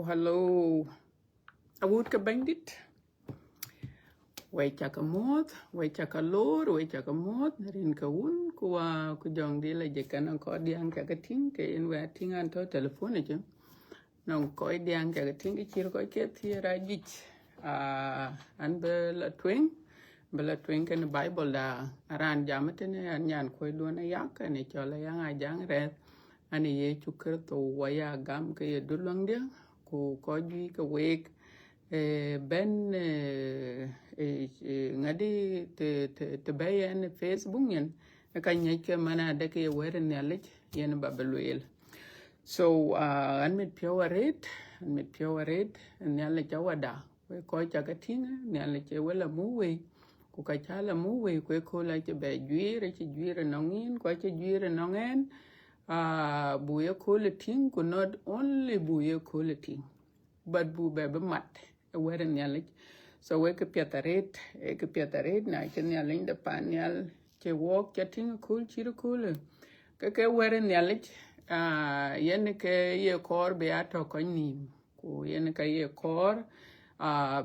hello. Awut ka bandit. Wai chaka moth, wai chaka lor, wai chaka moth, rin ka un, kuwa kujong di la jekan ang ko diang chaka ting, ke in wa ting an to telefone je. Nong ko diang chaka ting ki chir ko ke thira jich. An be la twing kan Bible da aran jamatene an nyan ko duana yak ne chola yang ajang ret. Ani ye chukar to waya gam ke ye dulang dia ku ko ji ka wek ben ngadi te bayan Facebook yen ka nyake mana da ke were ne alej yen babeluel so an mit pure red ne ale jawada we ko jaga tinga ne ale che wala muwe ku ka chala muwe ko la che be juire nongin ko che juire nongen buye quality could not only buye quality but bu be mat were nyalik so we ke piataret na chen nyalin de panyal che walk chatting cool chiru cool ke were nyalik yen ke ye kor be ato ko ni ku yen ke ye kor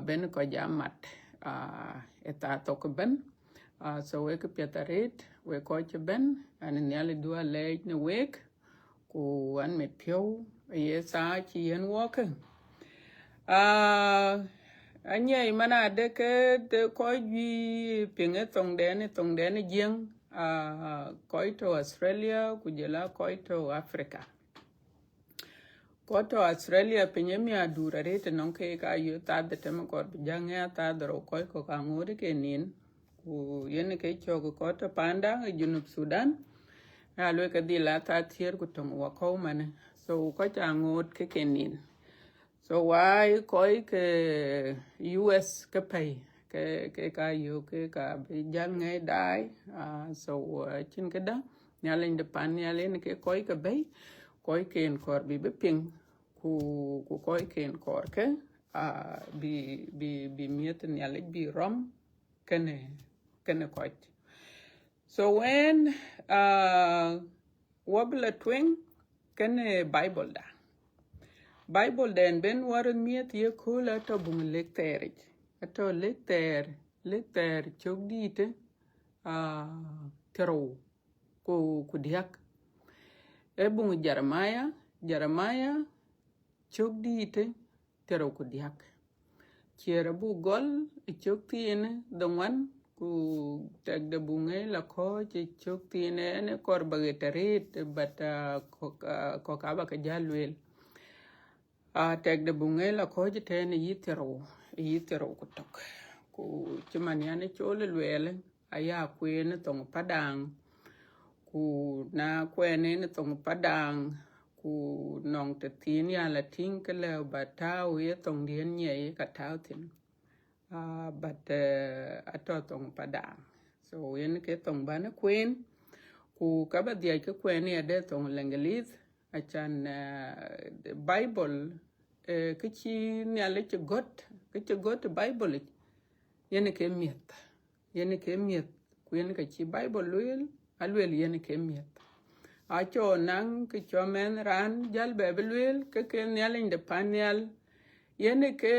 ben ko jamat eta to ko ben so we ke piataret we ko che ben an nyali dua le ne wek ku an met pio ye sa chi yen walk anye mana de ke de ko ji pinge tong de jing ko to Australia ku jela ko to Africa ko to Australia pinye mi adura rete non ke ka yo ta de tem ko janga ta dro ko ka ngore ke nin ku yen ke chogo ko to panda junub Sudan alo ka di la ta tier ku tong wa ko man so ko ta ngot ke kenin so why ko ke US ke pay ke ka yo ke ka bi jal ngai dai so chin ke da nyalen de pan nyalen ke ko ke bay ko ken kor bi be ping ku ko ken kor ke bi miet nyalen bi rom kene ko so when wabla twing kene Bible den ben waran miet ye kula to bung lekterich ato lekter chogdite tero ku diak e bung Jeremiah chogdite tero ku diak chiera bu gol chogtine dongwan ku tag de bunge la ko che choktine ne kor bagetarit bata ko ka ba ka jalwel tag de bunge la ko je ten yitero ku tok ku chimani ane chole lwele aya kwene tong padang ku na kwene ne tong padang ku nong te tin ya la tin ke le batao ye tong dien nye ka tao tin but ato tong padang so yen ke tong bana queen ku ka ba dia ke queen ya de tong lengelis achan Bible ke chi ne ale ke got Bible yen ke miet ku yen ke chi Bible alwel yen ke miet acho nang ke chomen ran jal bebelwel ke ne ale de panial yene ke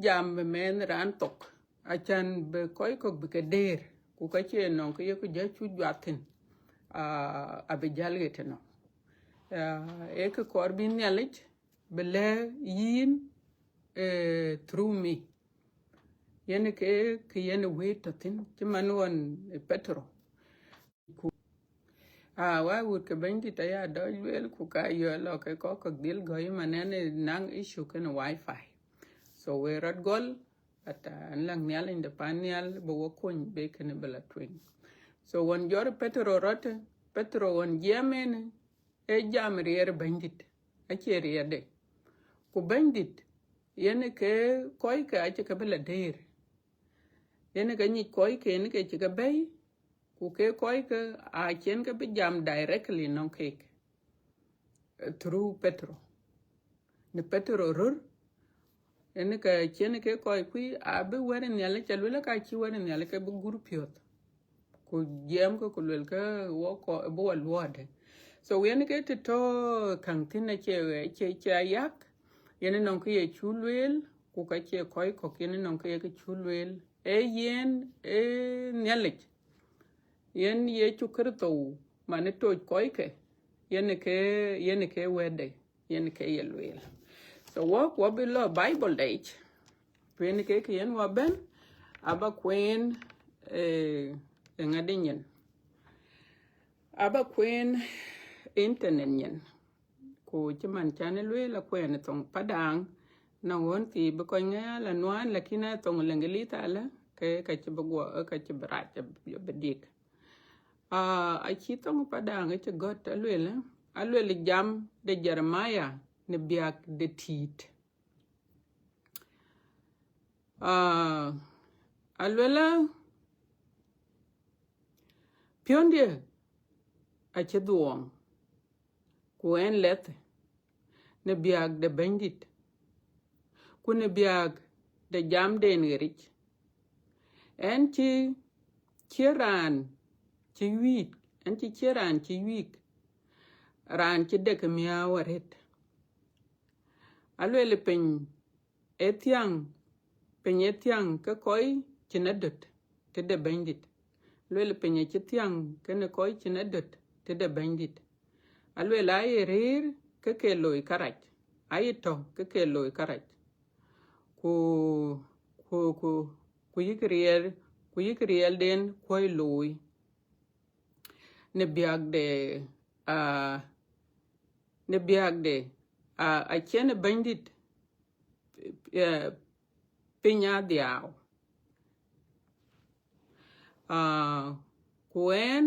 jam men ran tok achan be koy ko be ke der ku ka che non ke ku ja chu jwatin abe jalgete no e ke korbin nyalej bele yin through me yene ke yene wetatin ti manwon Petro ku wa wut ke bendi ta ya do wel ku ka yo lo ke ko dil goy manene nang issue ken wifi so we rod gol ata lang nyal in the panial bo wokon be ken bela twing so won jor Petro won yemen jam rier bandit a che riede ku bandit yene ke koy ka che ka bela der yene ga ni koy ke ne ke che bay ku ke koy ka a chen ka be jam directly non ke through Petro ne Petro rur ene ka chene ke koy kui abe were nyale chalwela ka chi were nyale ke bu grupiot ku jem ko kulwel ka wo ko bo walwade so ene ke to kantina che yak yen non ke chulwel ku ka che koi ko yen non ke chulwel yen nyalit yen ye chukrto mane to koi ke yen ke wede yen ke yelwel so what below bible date when ke yen wa ben aba queen ngadinyen aba queen internet nyen ko chiman channel we la queen tong padang na won ti be ko nga la nuan la kina tong lengeli ta la ke ka chi bagwa ka chi bra chi bedik a chi tong padang chi got alwele jam de Jeremiah ne biak de tit alwele pionde a chi duong ku en let ne biak de bandit ku ne biak de jam den gerich en chi chiran chi wik en chi chiran chi wik ran chi de kemia waret alwele pen etiang ke koi chinadot te de bandit alwele pen etiang ke ne koi chinadot te de bandit alwele ay rir ke loy karach ay to ke loy karach ku yikriel den koi loy ne biag de a chene bandit pinya diao kuen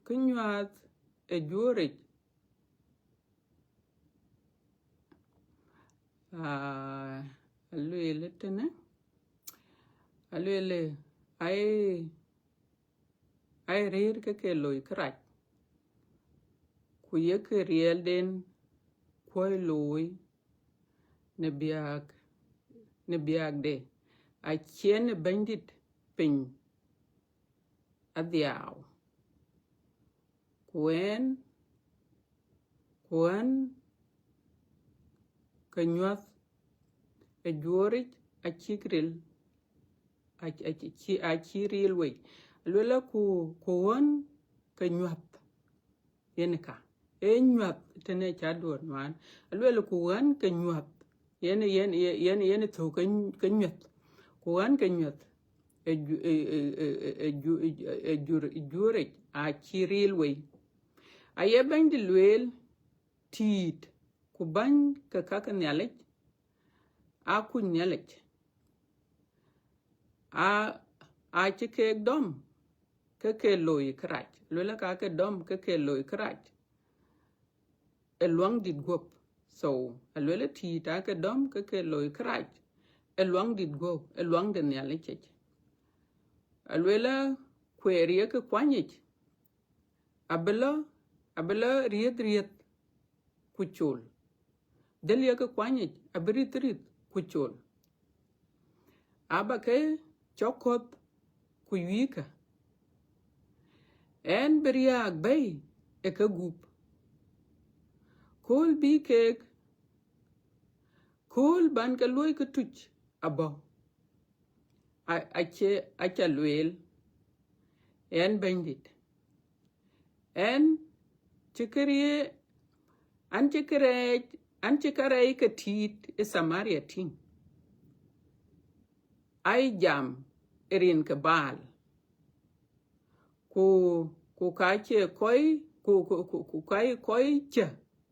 ke nyuat e jure alwele tene alwele ay rir ke loy krach ku ye ke riel den koy loy ne biag de a chene bandit pin adiao kuen ke nyuat e jure a chikril a chiril we alwele ku won ke nyuat yenka nyuat tene chadur man alwele ku wan ke nyuat yen to ke nyuat ku wan ke nyuat jure a chiril we aye bandi lwel tit ku ban ka nyalek a ku nyalek a chike dom ke loy krach lwele ka ke dom ke loy krach elwang dit gop so alwele tit a ke dom ke loy krach elwang dit gop elwang de nyalek alwele kwerie ke kwanyich abela riet kuchul delia ke kwanyich abrit kuchul aba ke chokot kuyika en beriag bay e ke gup kol bi kek kol ban ke loy ke tuch abo acha lwel en bandit en chikerie an chikere ke tit e Samaria ting ay jam erin ke bal ku kache koi ku kai koi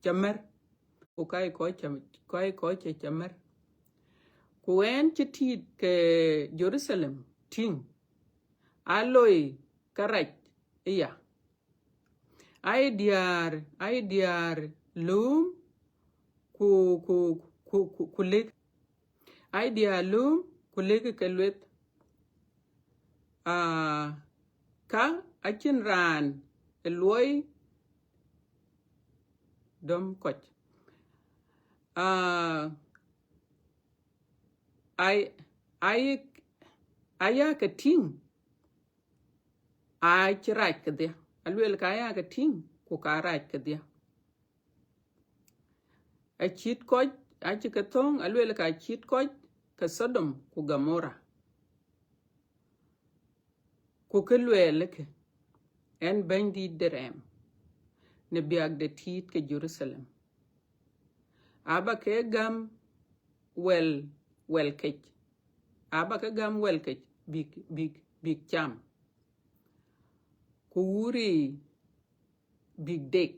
chamer ku kai koi chamer ku en chitit ke Jerusalem ting aloi karach iya ay diar lum ku leg ay diar lum ku leg ke lwet ka achin ran loy dom koch ay ka ting ai ci raj ka dia alwel ka ya ka ting ku ka raj ka dia a chit ko a ci ka tong alwel ka chit ko ka Sodom ku Gomora ku ka lwel ke en bandi derem ne biag de tit ke Jerusalem aba ke gam wel kech aba ke gam wel kech big cham ku wuri big dek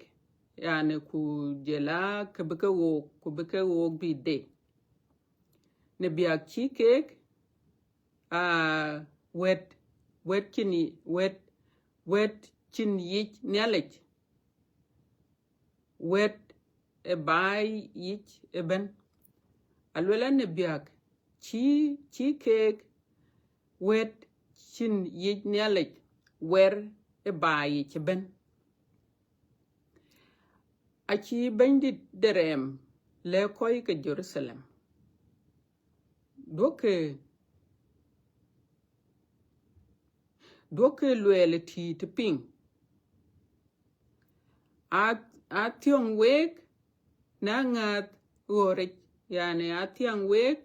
yani ku jela ke beke wo bi de ne biag chi kek a wet chin yich nyalech wet e bay yich e ben alwela ne biag chi kek wet chin yich nyalech wer e bay yich e ben achi bandit derem le koy ke Jerusalem doke lwele ti ping a tiong wek na ngat gorech yani a tiang wek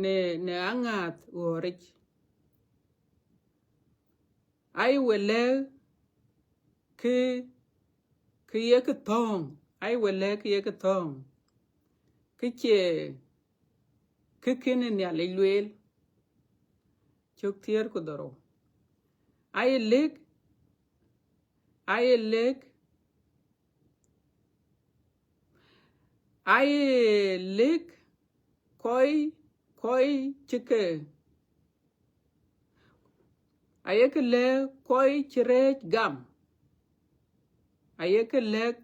ne angat gorech ai wele ke ye ke tong ai wele ke ye ke tong ke che ke kene ne ale lwel chok tier ko doro ai lek koi chike ayeke le koi chirech gam ayeke lek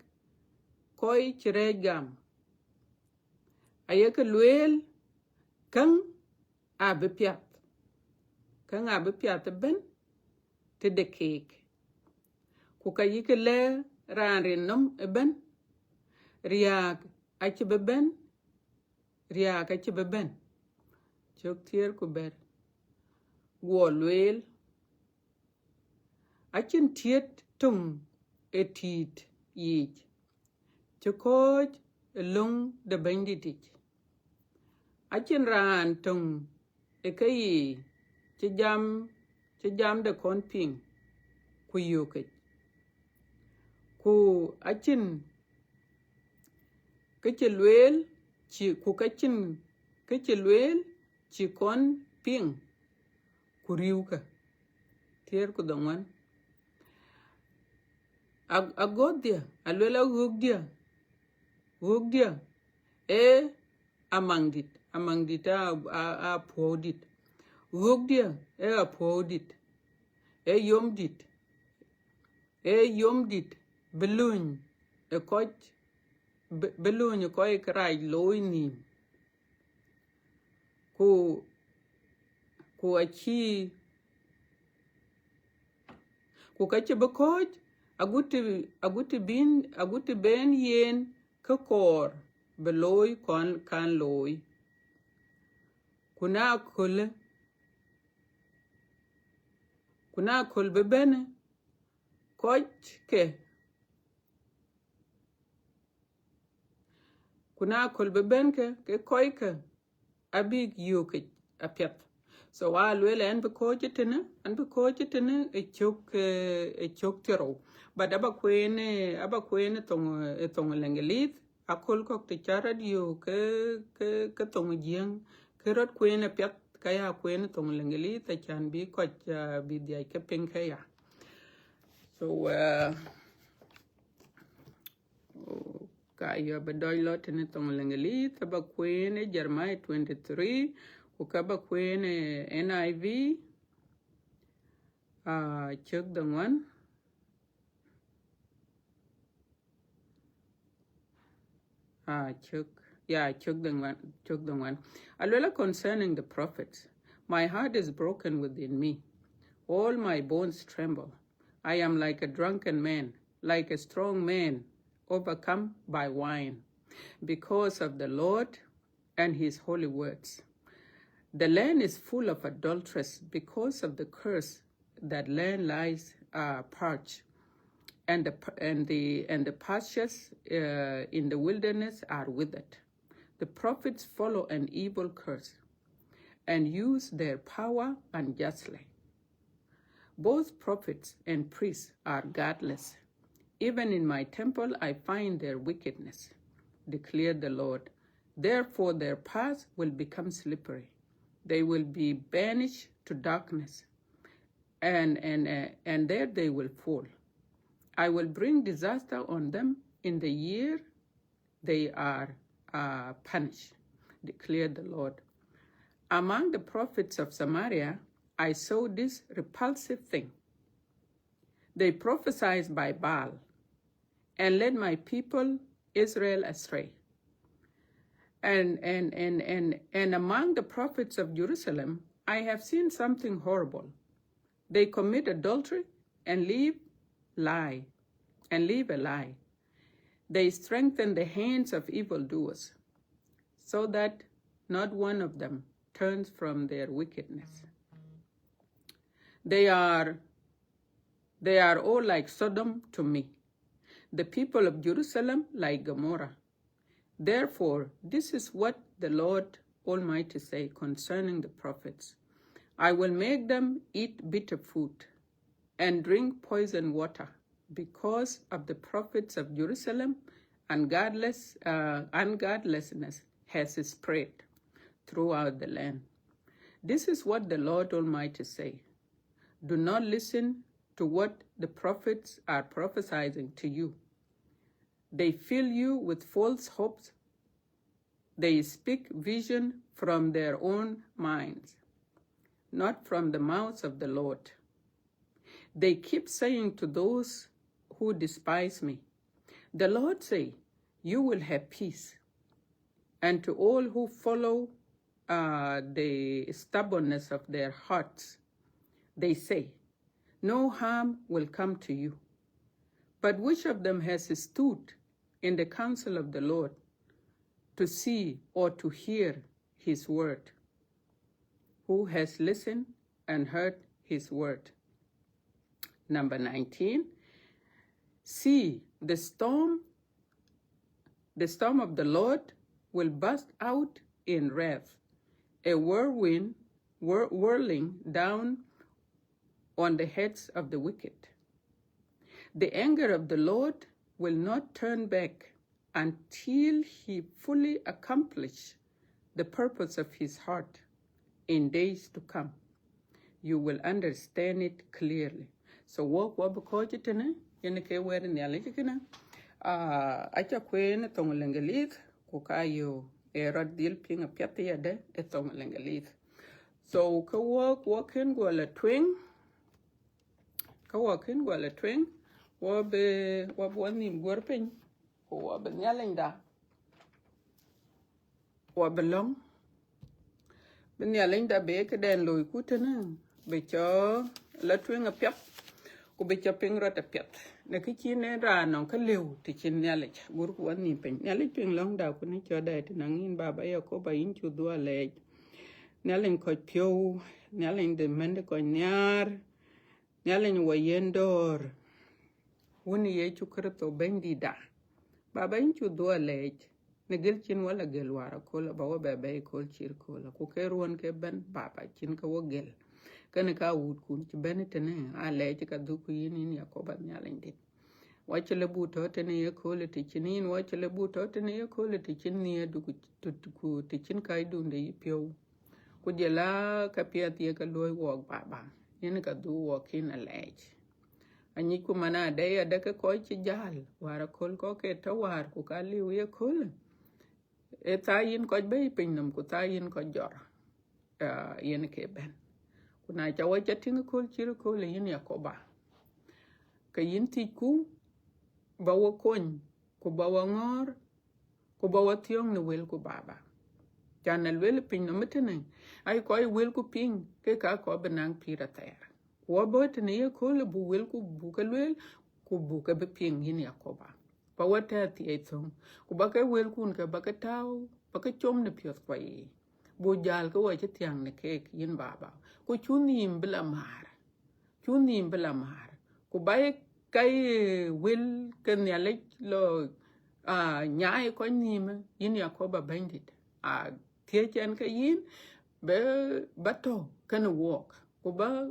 koi chirech gam ayeke lwel kang abe piat ben te de kek ku ka yike le ranrin nom ben riak ache beben chok tier ku ber wo lwel achin tiet tung etit yich chokoj long de banditich achin ran tung ekayi chijam de konping ku yoke ku achin kechelwel chi ku kachin kechelwel chi kon ping ku riuka tier ku dongwan agodia alwela gugdia e amangdit a podit gugdia e a podit e yomdit belun e koch belun ko e krai loini ku achi ku kache bakoch aguti ben yen ka kor beloy kan loy kuna kol bebene koch ke kuna kol beben ke koy ke abig yoke apiat so wa lwele an be coach tene e chok tero but aba kwene tong lengelit akol kok te charadio ke tong jeng ke rot kwene piat kaya kwene tong lengelit ta chan bi koch bi dia ke penke ya so kaya bedoy lot ne tong lengelit aba kwene Jeremiah 23 ukaba kwene NIV chok dongwan chok dongwan alwela concerning the prophets my heart is broken within me all my bones tremble I am like a drunken man like a strong man overcome by wine because of the Lord and his holy words. The land is full of adulteress because of the curse that land lies parched, and the pastures in the wilderness are withered. The prophets follow an evil curse and use their power unjustly. Both prophets and priests are godless. Even in my temple I find their wickedness, declared the Lord. Therefore their paths will become slippery. They will be banished to darkness, and there they will fall. I will bring disaster on them in the year they are punished, declared the Lord. Among the prophets of Samaria, I saw this repulsive thing. They prophesied by Baal and led my people Israel astray. And among the prophets of Jerusalem, I have seen something horrible. They commit adultery and live a lie. They strengthen the hands of evildoers, so that not one of them turns from their wickedness. They are all like Sodom to me, the people of Jerusalem like Gomorrah. Therefore, this is what the Lord Almighty says concerning the prophets. I will make them eat bitter food and drink poison water because of the prophets of Jerusalem, and ungodlessness has spread throughout the land. This is what the Lord Almighty says. Do not listen to what the prophets are prophesying to you. They fill you with false hopes. They speak vision from their own minds, not from the mouth of the Lord. They keep saying to those who despise me, the Lord say, you will have peace. And to all who follow the stubbornness of their hearts, they say, no harm will come to you. But which of them has stood in the counsel of the Lord to see or to hear his word? Who has listened and heard his word? Number 19, see, the storm of the Lord will burst out in wrath, a whirlwind whirling down on the heads of the wicked. The anger of the Lord will not turn back until he fully accomplishes the purpose of his heart in days to come. You will understand it clearly. So walk because it in ke wer ni ale kina acha kwen tong lengelit ku kayo erod dil pinga piati de etong lengelit. So ka walking go la twing wo be nim gorpen ko wo be nyalenda wo be long be nyalenda be ke den loy kutena be cho la twing a piap ku be cho ping rot a piat ne ki chine ra non ka lew ti chin nyale gur ku nim pen nyale ping long da ku ni cho da ti nangin baba ya ko ba in chu do le nyale ko pio nyale de mende ko nyar nyale ni wayendor woni ye chu kripto bendi da baba in chu do le ne gel chin wala gel wara ko la ba ba ba ko chir ko la ku ke ruon ke ben baba chin ka wo gel kana ka wut kun ci ben tene a le ci ka du ku yin ya ko ba nyale ndi wacha le bu to tene ye ko le ti chinin wacha le bu to tene ye ko le ti chin ni du ku ti chin kai du nde pio ku je la ka pia ti ka loy wo baba yin ka du wo kin a le ani ku mana de ya de ko ci jal wara kol ko ke to war ku ka li ye kol e ta yin ko be pinnum ku ta yin ko jor yin ke ben kuna cha wa cha tin ko chir ko le yin ya ko ba ka yin ti ku ba wo kon ku ba wa ngor ku ba wa tiong ne wel ku baba janal wel pin no metene ai ko ai wel ku pin ke ka ko benang pira ter wo bo tene ye ko le bu wel ku bu ka wel ku bu ka be pin yin ya ko ba ba wa ta ti e thong ku ba ka wel kun ka ba ka taw ba ka chom ne pyot kwa yi bu jal ko wa chi tiang ne ke yin baba ku chunim bla mar ku bai cái will cái nhà lấy lo nhai có nhìm yin ya ko ba bandit thiết chân cái yin be bato kan walk ku ba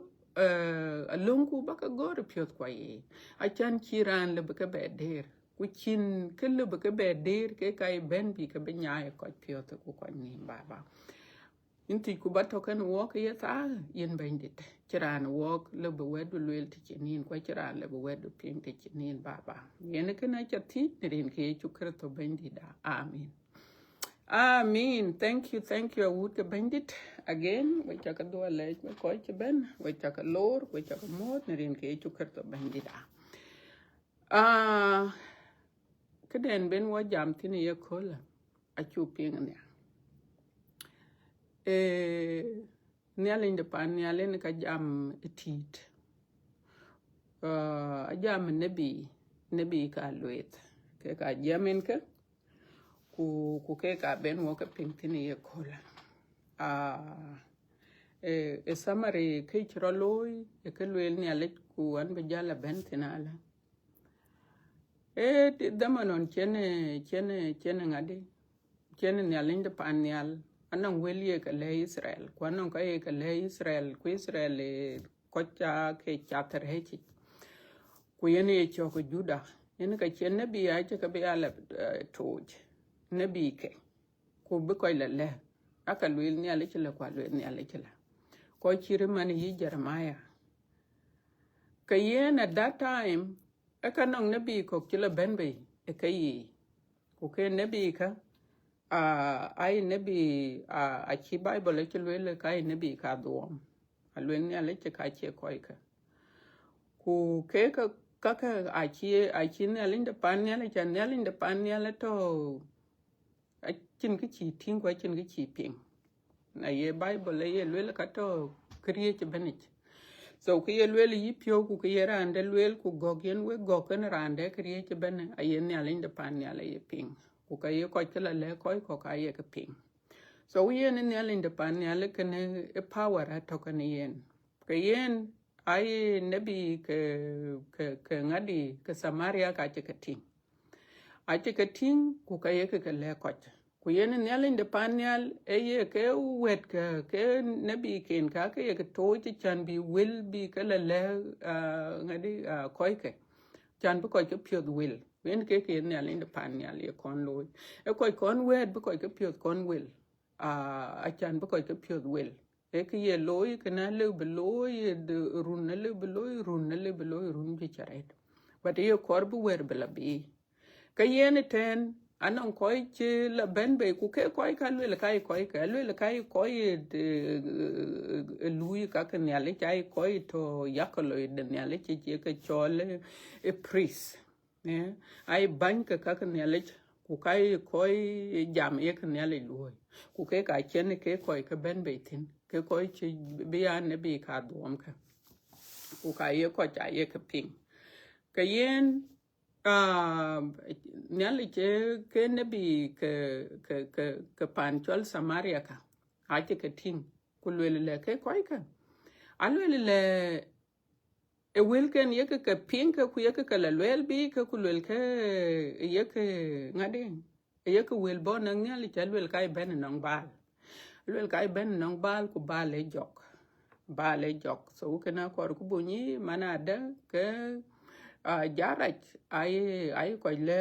lungu ba ka go piot kwa yi a chan chiran le ba ka be der ku chin ke le ba ka be der ke kai ben bi ka be nyai ko piot ku ko ni ba inti ku bato kan walk ye ta yin bandit chiran walk le ba wedu lel ti chinin ko chiran le ba wedu ping ti chinin ba yen ke na chati rin ke chu kerto bandit amen. Amen. Thank you. Would the bandit again. We check a door leg. We call it ben. We check a lord. We check a more. Nerin ke chuker to bandit. Kaden ben wa jam tini ye kola. A chuping ne. Nialin de pan nialin ka jam etit. A jam nebi ka luet. Ke ka jamin ka. Ku ke ka ben wo ka ping tini ye kola. Summary ke chiroloy e ke luel ni alet ku an be jala ben tinala. Damanon chene ngadi. Chene ni alinde panyal. Anong weli ke le Israel. Ku anong ka ke le Israel. Ku Israel kocha ke chater hechi. Ku yene e choko juda. Yene ka chene bi aje ka be ala toj. Nebi ke ku be koy le aka luel ni ale chila kwa luel ni ale chila ko chiri mani yi Jeremiah ka yen at that time aka nong nebi ko chila benbe e ka yi ku ke nebi ka ai nebi a chi Bible e chilwele ka ai nebi ka duom a luel ni ale chika che koy ka ku ke ka kaka a chi ni ale nda pan ni ale chan ni ale nda pan ni ale to chin cái chi tin qua chin cái chi ping na ye Bible ye lwel ka to create benich so ke ye lwel yi pio ku ke ye rande lwel ku gogen we goken rande create ben ayen ya linde pan ya le ping ku ka ye ko kala le ko ka ye ka ping so ye ne ya linde pan ya le ken e power ha to kan yen ke yen ai nabi ke ngadi ke Samaria ka che ka ting a che ka ting ku ka ye ka le ko ku yen nyalin de panyal ye ke wet ke nabi ken ka ke ye to ti chan bi will bi ke le ngadi koy ke chan bu koy ke pyod will wen ke nyalin de panyal ye kon loy e koy kon wet bu koy ke pyod kon will a chan bu koy ke pyod will e ke ye loy ke na le bu loy de run le bu loy run bi charet but ye kor bu wer bela bi ke yen ten anong koy che la ben be ku ke koy ka le kai koy ka le kai koy de lui ka ke nyale chai koy to yakolo de nyale che ke chole e priest ne ai ban ka ke nyale ku kai koy jam ye ke nyale lui ku ke ka chen ke koy ka ben be tin ke koy che bi an ne bi ka dom ka ku ka ye ko cha ye ke ping ke yen nyali ke nebi ke panchol Samaria ka ache ke ting kulwele le ke koi ka alwele le e wilken ye ke ping ku ye ke la lwel bi ke kulwel ke ye ke ngade ye ke wil bo nang nyali che lwel kai ben nong bal lwel kai ben nong bal ku bale jok so ke na kor ku bunyi manada ke jarach ai ko le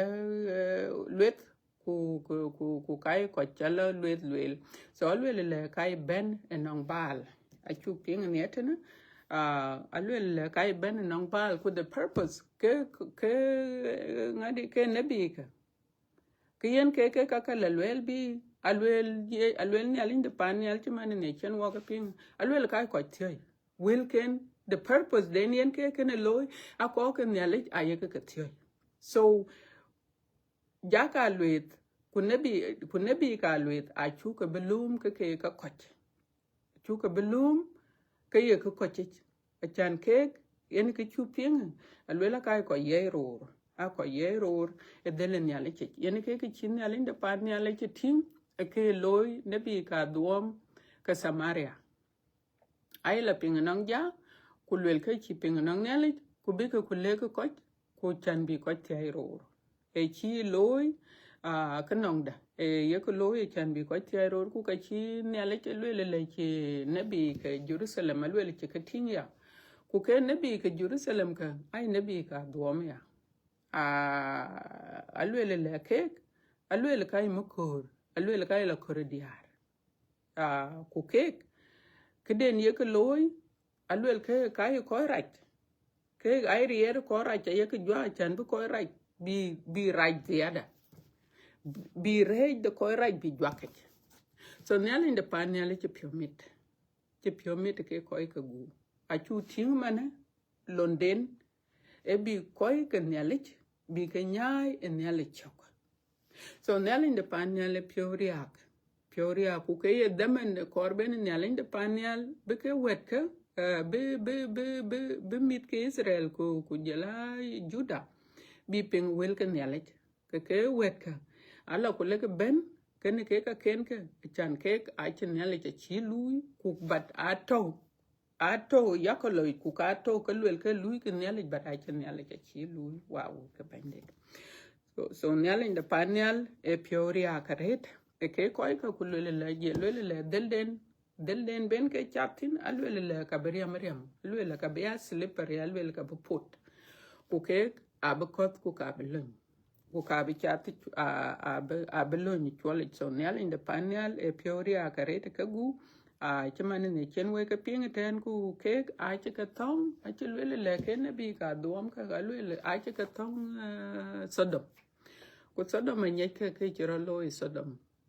luet ku kai ko chala luet luel so luel le kai ben enong bal a chu ping netena a luel le kai ben enong bal ku the purpose ke ngadi ke nabi ke yen ke ka la luel bi alwel ni alinde pan ni alchimani ne chen wa ka ping alwel kai ko tioy wilken the purpose den yen ke ne loy ako ke ne ale aye ke tioy so jaka luet kunebi ka luet a chu ka belum ke ka koch chu ka belum ke ye ka koch a chan ke yen ke chu ping alwela kai ko ye ror a ko ye ror e delen ya le che yen ke chin ya linde pan ya le che ting e ke loy nebi ka duom ka Samaria ai la ping nang ja kulwel ke chi ping nang ne le ku bi ku le ko ku chan bi ko te ro e chi loy ka nong da e ye ko loy chan bi ko te ro ku ka chi ne le che le che nabi ka Jerusalem le che ka tin ya ku ke nabi ka Jerusalem ka ai nabi ka duom ya le ke le kai mukor le kai la kor diar ku ke den ye ko loy ke kai ko rat ke ai rier ko rat ye ko jwa chan bu ko rat bi rat ziada bi rej de ko rat bi jwa ke so nyal in de pan nyal che piomit ke ko ka gu a chu ting mana londen e bi ko ka nyal bi ka nyai en nyal chok so nyal in de pan nyal pioria ku ke ye damen de korben nyal in de pan nyal be ke wet ke be mit ke Israel ku jela Juda bi ping wel ke nyal ke wet ka ala ku le ke ben ken ke ka ken ke chan ke a chen nyal che chi lui ku bat ato yakolo ku ka to ke lwel ke lui ke nyal bat a chen nyal che chi lui wow ke bende so nyal in de panel e pioria karet e ke ko ka ku le del den ben ke chaptin alwel le ka beria mariam alwel ka bia slipper alwel ka put ku ke abakot ku ka belon ku ka bi chati a belon chole so nyal in de panel e pioria karet ka gu chamane ne chen we ka ping ten ku ke a che ka tong a che le ke ne bi ka dom ka alwel a che ka tong sodom ku sodom nye ke chiro lo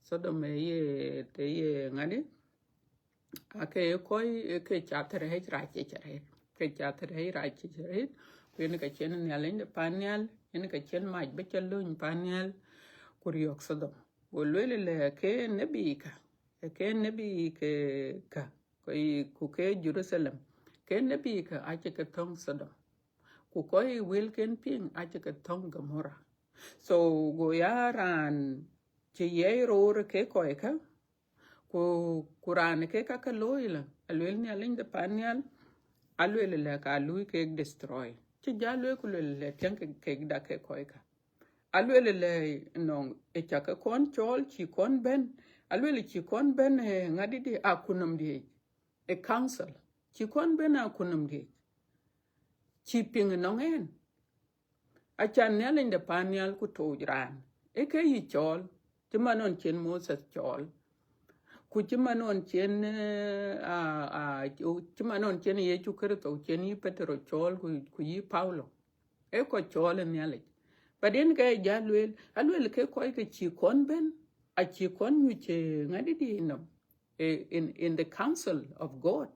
sodom ye te ye ngani ake koi ke chatere he rache chere ke chatere rache chere ku ka chen nyalen de panel ka chen maj be chalun panel kuriok sodom le ke nebi ke ka ku ke Jerusalem ke nebi ka ache ka tong sodom ku koi wilken ping ache ka tong Gomora so go yaran che ye ro ke koi ka ku kuran ke ka loila alwel ni alin de panial alwel le ka lui ke destroy che jalo ku le ten ke da ke koi ka alwel le no e cha ka kon chol chi kon ben alwel chi kon ben ngadi di akunum di e council chi kon ben akunum di chi ping no ngen achan ne alin de panial ku to ran e ke yi chol ti manon chen Moses chol ku ti manon chen ti manon chen ye chu kerto chen yi Petro chol ku yi Paulo e ko chol ne ale baden ke jalwel alwel ke ko ke chi kon ben a chi kon yu che ngadi di no in the council of God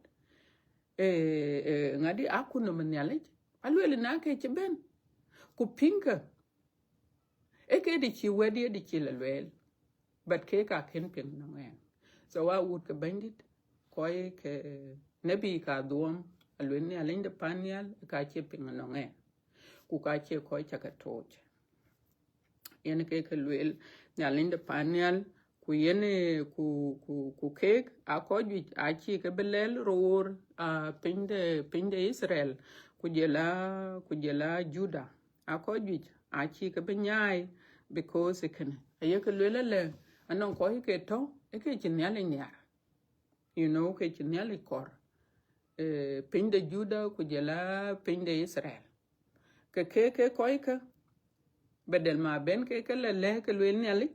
ngadi akuno ne ale alwel na ke che ben ku pinka e ke di chi wedi di chi lwel but ke ka ken pin no en so wa would ke bandit koy ke nabi ka duom alwen ni alin de panial ka che pin no en ku ka che koy cha ka tot yen ke lwel ni alin de panial ku yene ku ke a ko ju a chi ke belel ror pinde Israel ku jela Juda a ko ju a chi ke benyai because can ye ke lele anon ko ke to e ke chinyale nyar ke chinyale kor pinde Juda ku jela pinde Israel ke ko ke bedel ma ben ke lele ke lele nyale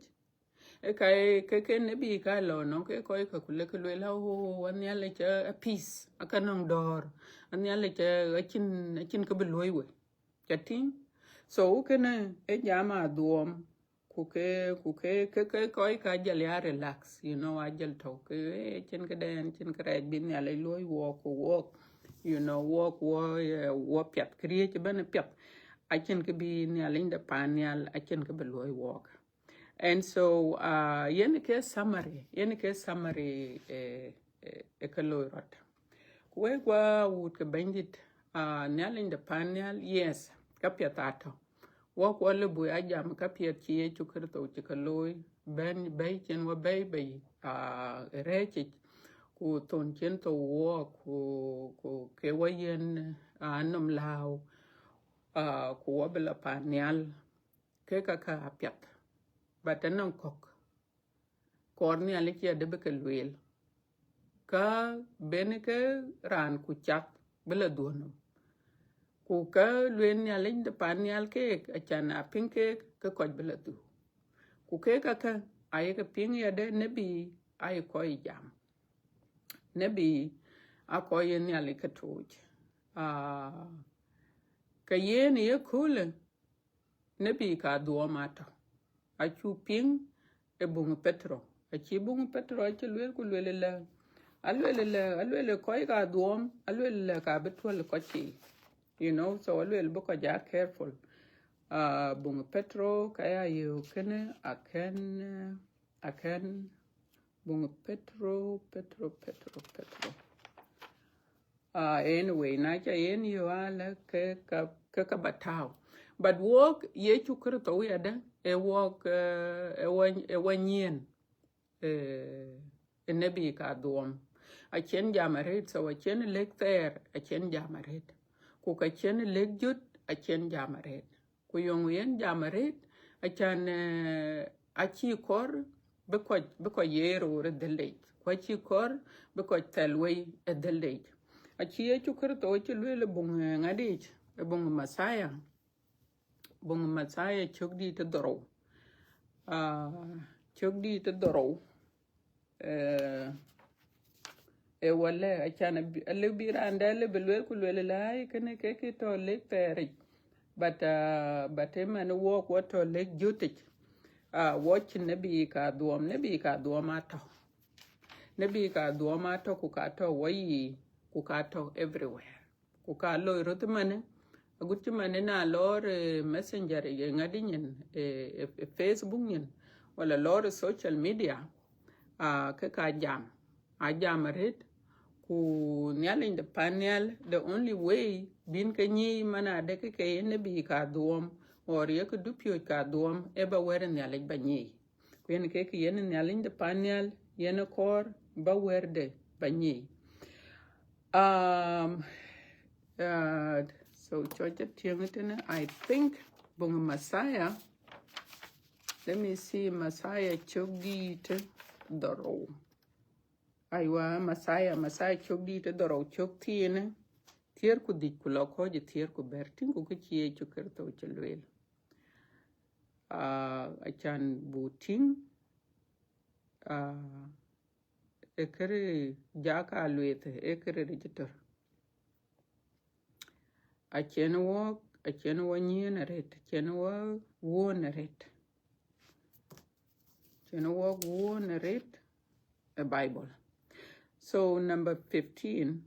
ke ne bi ka lo no ke ko ke kule ke lele ho wan nyale cha peace akanong dor an nyale cha achin ke beloy we chating so kene e jama duom kuke koi ka jal ya relax ajal to ke chen ke den chen kre bin ya le loy walk walk piat kriye che ben piat a chen ke bi ne alinda panial a chen ke be loy walk and so yen ke summary e ke loy rot we gwa wut ke bandit ne alinda panial yes ka piatato walk wale bu ajam ka piet chi chu kerto chi kaloi ben bay chen wa bay rechi ku ton chen to wo ku ke wayen nom lao ku wabla panial ke ka apiat batanan kok korni aliki adebe ke luel ka beneke ran ku chat bela duonum ku ka luen ni alin de panial ke achana pinke ke koj bela du ku ke ka ay ka ping ya de nebi ay ko jam nebi ako yen ni alika toj ka yen ye kule nebi ka duo mato achu ping e bung petro achi bung petro achi luel ku luel la alwele ko ka duom alwele ka betwel ko chi you know so alwele bu ko ja careful bung petro kaya you kene aken bung petro anyway na cha yen yo ala ke batao but walk ye chukuru to ya da e walk e wanyen nebi ka duom a chen jamaret so a chen lek ter a chen jamaret ku ka chen lek jut a chen jamaret ku yong yen jamaret a chan a chi kor be ko yero re delej ko chi kor be ko telwe e delej a chi e chukur to chi lele bung ngadich e bung masaya chogdi te doro chogdi te doro e wala achana le biranda le belwel ku le lai kene ke to le teri but man walk what to le jutik watch nebi ka duom ato nebi ka duom ato ku ka to wayi ku ka to everywhere ku ka lo rotumane agutti mane na lor messenger ye ngadinyen facebook nyen wala lor social media ke ka jam red ku nyalin the panel the only way bin ka nyi mana de ke ne bi ka duom or ye ku dupio ka duom e ba wer nyalin ba nyi ku yen ke yen nyalin the panel yen kor ba wer de ba nyi so Georgia Tiangitene, I think Bung Masaya. Let me see Masaya Chogi to Doro. Aywa Masaya Chogi to Doro Choktiene. Tier ku dikula ko je tier ku bertin ku kiye chukerto chelwel. Achan buting ekere jaka alwete ekere register. Achen wo nyen ret achen wo won ret a Bible. So number 15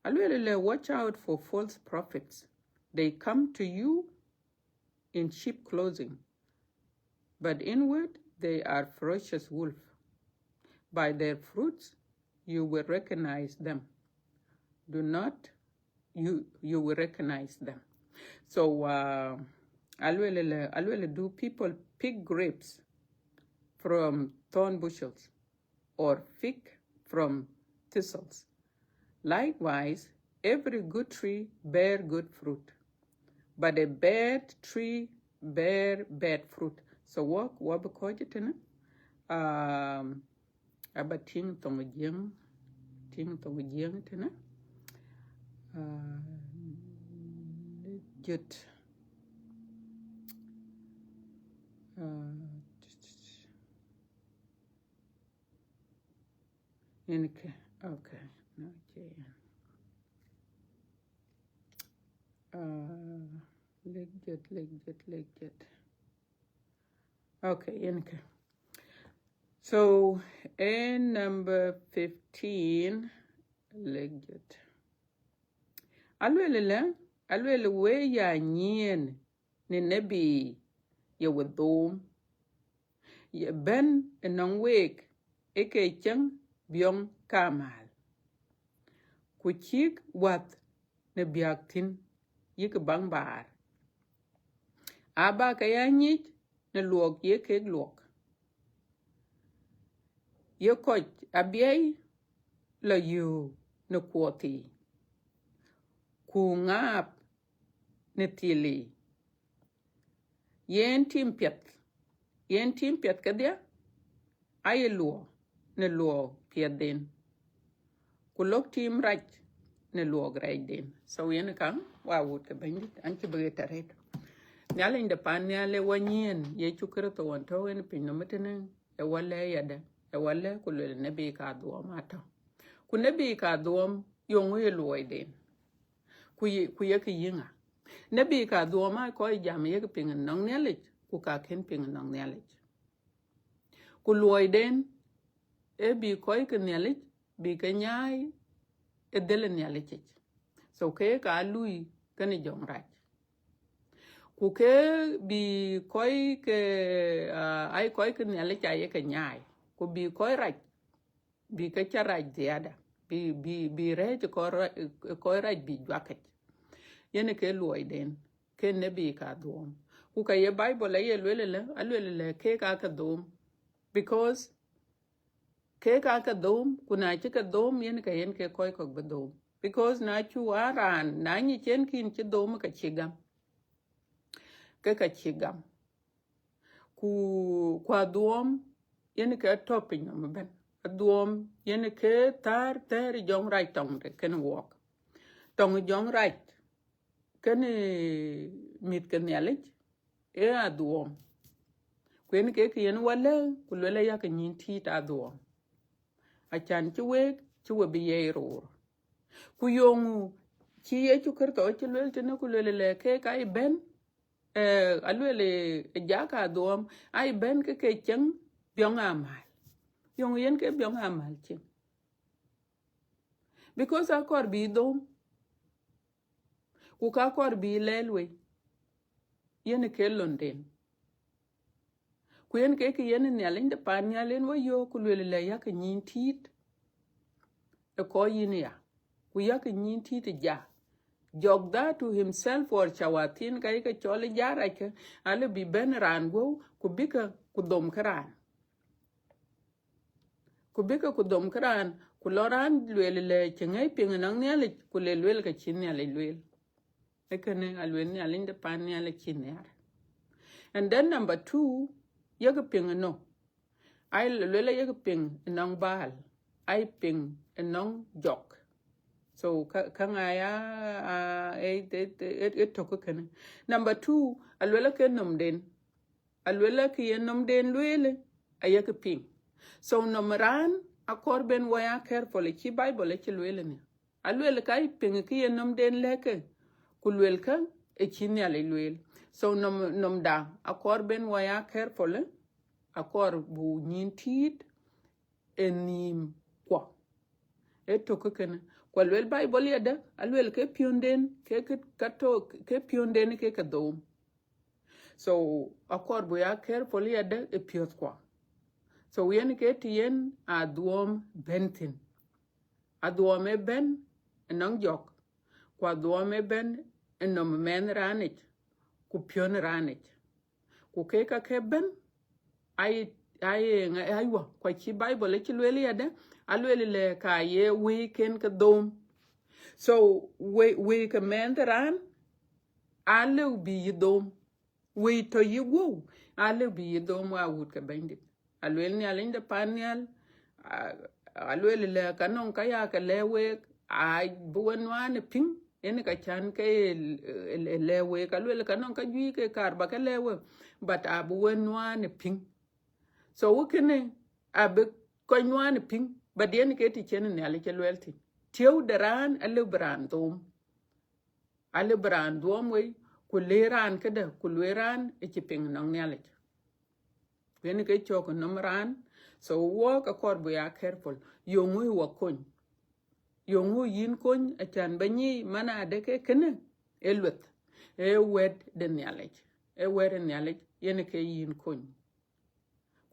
alwele watch out for false prophets. They come to you in sheep clothing, but inward they are ferocious wolf. By their fruits you will recognize them. You will recognize them. So alwele do people pick grapes from thorn bushels or fig from thistles? Likewise, every good tree bear good fruit, but a bad tree bear bad fruit. So what bakojitena aba ting tong jeng tena legit okay no legit okay inke. So in number 15 legit alwele we ya nyen ni nebi ye wedom ye ben enong wek eke cheng byong kamal ku chik wat ne biaktin yik bang bar aba ka ya nyich ne luok ye kek luok ye koch abiei la yu ne kuoti ku ngap ne tili yen tim piet kadia ay luo ne luo piet den ku lok tim raj ne luo graj den so yen kan wa wut ke bandi an ci bëgg taret nyala inde pan nyale wanyen ye chukere to won to en pin no metene e wala yada e wala ku le ne be ka do mata ku ne be ka do yongu ye luo den ku ye ke yinga ne be ka do ma ko jam ye ke pin no nyale ku ka ken pin no nyale ku luo den e bi ko ke nyale bi ke nyai e dele nyale ci so ke ka lui kan jong raj ku ke bi koy ke ay koy ke nyale cha ye ke nyaay ku bi koy raj bi ke cha raj ziada bi re ko raj bi jwaket yene ke loy den ke ne bi ka dom ku ka ye bible ye lwele ke ka dom because ke ka dom kuna chi ka dom yene ke yen ke koy ko be dom because na chu aran na ni chen kin chi dom ka chigam ka chigam ku kwa duom yene ke topping no ben duom yene ke tar jong right tong de ken walk tong jong right ken mit ken yalich e a duom kwen ke yen wala ku le ya ke nyin ti ta duom a chan chi we bi ye ro ku yongu chi ye chu kerto chi le tene ku le ke kai ben alwele jaka dom ai ben ke chen byong amal yong yen ke byong amal chen because akor bi dom ku ka kor bi lelwe yen ke londen ku yen ke yen ne alin de pan yalen wo yo ku le ya ke nyin tit e ko yin ya ku ya ke nyin tit ja jogda to himself or chawatin kai ka chole jara ke ale bi ben ran go ku bika ku dom kran ku loran le chengai ping nang ne le ku le ka chin ne le e kene alwen ne alinde pan ne le chin ne and then number 2 yeg ping no ai le yeg ping nang bal ai ping nang jok so kangaya it to kene number 2 alwela ke nom den alwela ke nom den lwele ayek ping so nomran akor ben waya carefully ki bible ki lwele ne alwela kai ping ke nom den leke kulwel ka e chini ale lwel so nom da akor ben waya carefully akor bu nyin tit enim kwa eto kene kwalwel bible yada alwel ke pionden ke kato ke pionden ke kadom so akor bu ya carefully yada e piot kwa so yen ke tien aduom bentin aduom e ben nang jok kwa aduom e ben nom men ranich ku pion ranich ku ke ben ai aywa kwa chi bible ki lweli yada alweli le ka ye weekend ka dom so we ka menderan ale bi yidom we to yigo ale bi yidom wa wut ka bandit alweli ni alinda panyal alweli le kanon ka ya ka lewe ai buwanwane ping ene ka chan ke lewe ka lweli kanon ka jui ke karba ka lewe but abuwanwane ping so wukene abe konywan ping badien ke ti chen ne ale kelwelti tiu daran ale brand dom we kuleran kada kulweran e ti ping nang ne ale wen ke chok nomran so wo ka kor bu ya careful yongu wa kon yongu yin kon a chan bani mana de ke kene elwet e wed de ne ale yen ke yin kon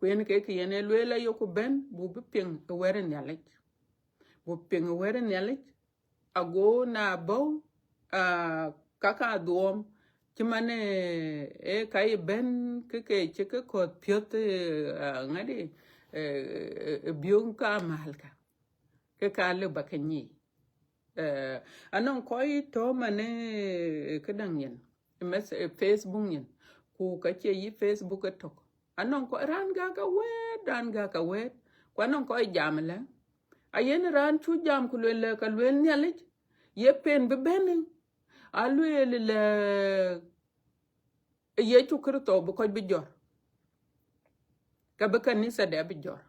kwen ke yene lwela yoku ben bu ping weren yalich bu ping weren yalich ago na bo kaka duom chimane e kai ben ke chike ko piot ngadi biung ka malka ke kale bakani anon koi to mane kadang yen mes Facebook yen ku ka che yi Facebook tok anon ko ran ga ka wet ko anon ko jam la ayen ran chu jam ku le ka le nyalit ye pen be ben alwe le ye chu krito bu ko bi jor ka be kanisa de bi jor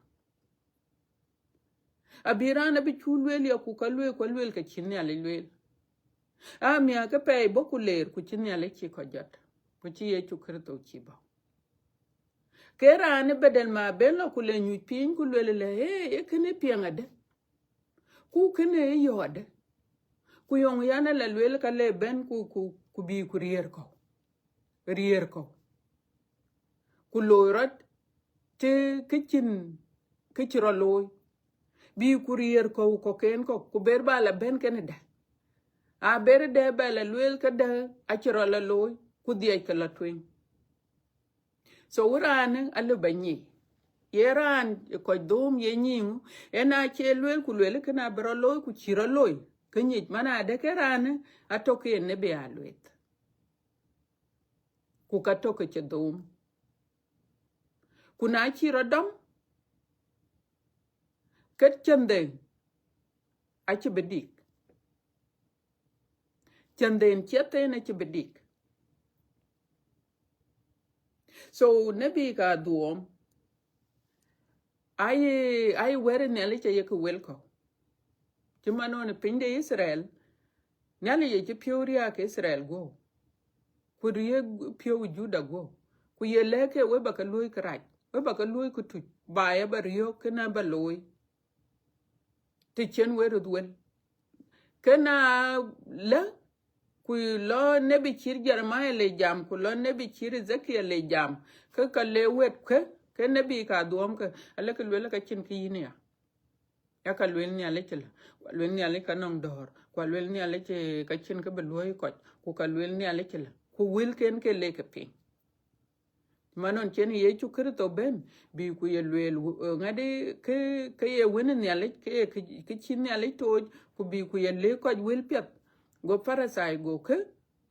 abirana bi chu le ya ku ka le ko le ka chin nyali le amia ka pe boku ler ku chin nyali chi ko jot ku chi ye chu krito chi ba kera ne bedel ma belo ku le nyu pin ku le e kene pianga de ku kene yode ku yong yana la le ka le ben ku bi ku rier ko ku lorat te kitchen kichiro loy bi ku rier ko ken ko ku ber bala ben kene da a ber de bala le ka da a chiro la loy ku die ka la twin so urane alu banyi yeran ko dom ye nyimu ena che lwel ku lwel kana bro loy ku chiro loy kenyit mana de kerane atoke ne be alwet ku ka toke che dom kuna chiro dom ket chende a che bedik chenden chete ne che bedik so ne bi ka duom ai were ne le che ye ku welko chimano ne pinde Israel nyali ye che pioria ke Israel go ku ye pio Juda go ku ye leke we baka loy kraj we baka loy ku tu ba ya ba rio kana ba loy ti chen we rudwen kana la ku lo ne bi chir Jeremiah le jam ku lo ne bi chir Ezekiel le jam ka le wet ke ne bi ka duom ka ala ka le ka chin ki ne ya ka le ne ale chela le ne ale ka nong dor kwa le ne ale che ka chin ka ba loy ko ku ka le ne ale chela ku wil ken ke le ka pin manon chen ye chu krito ben bi ku ye lwel ngade ke ye wen ne ale ke chin ne ale to ku bi ku ye le ko wil pet go parasai go ke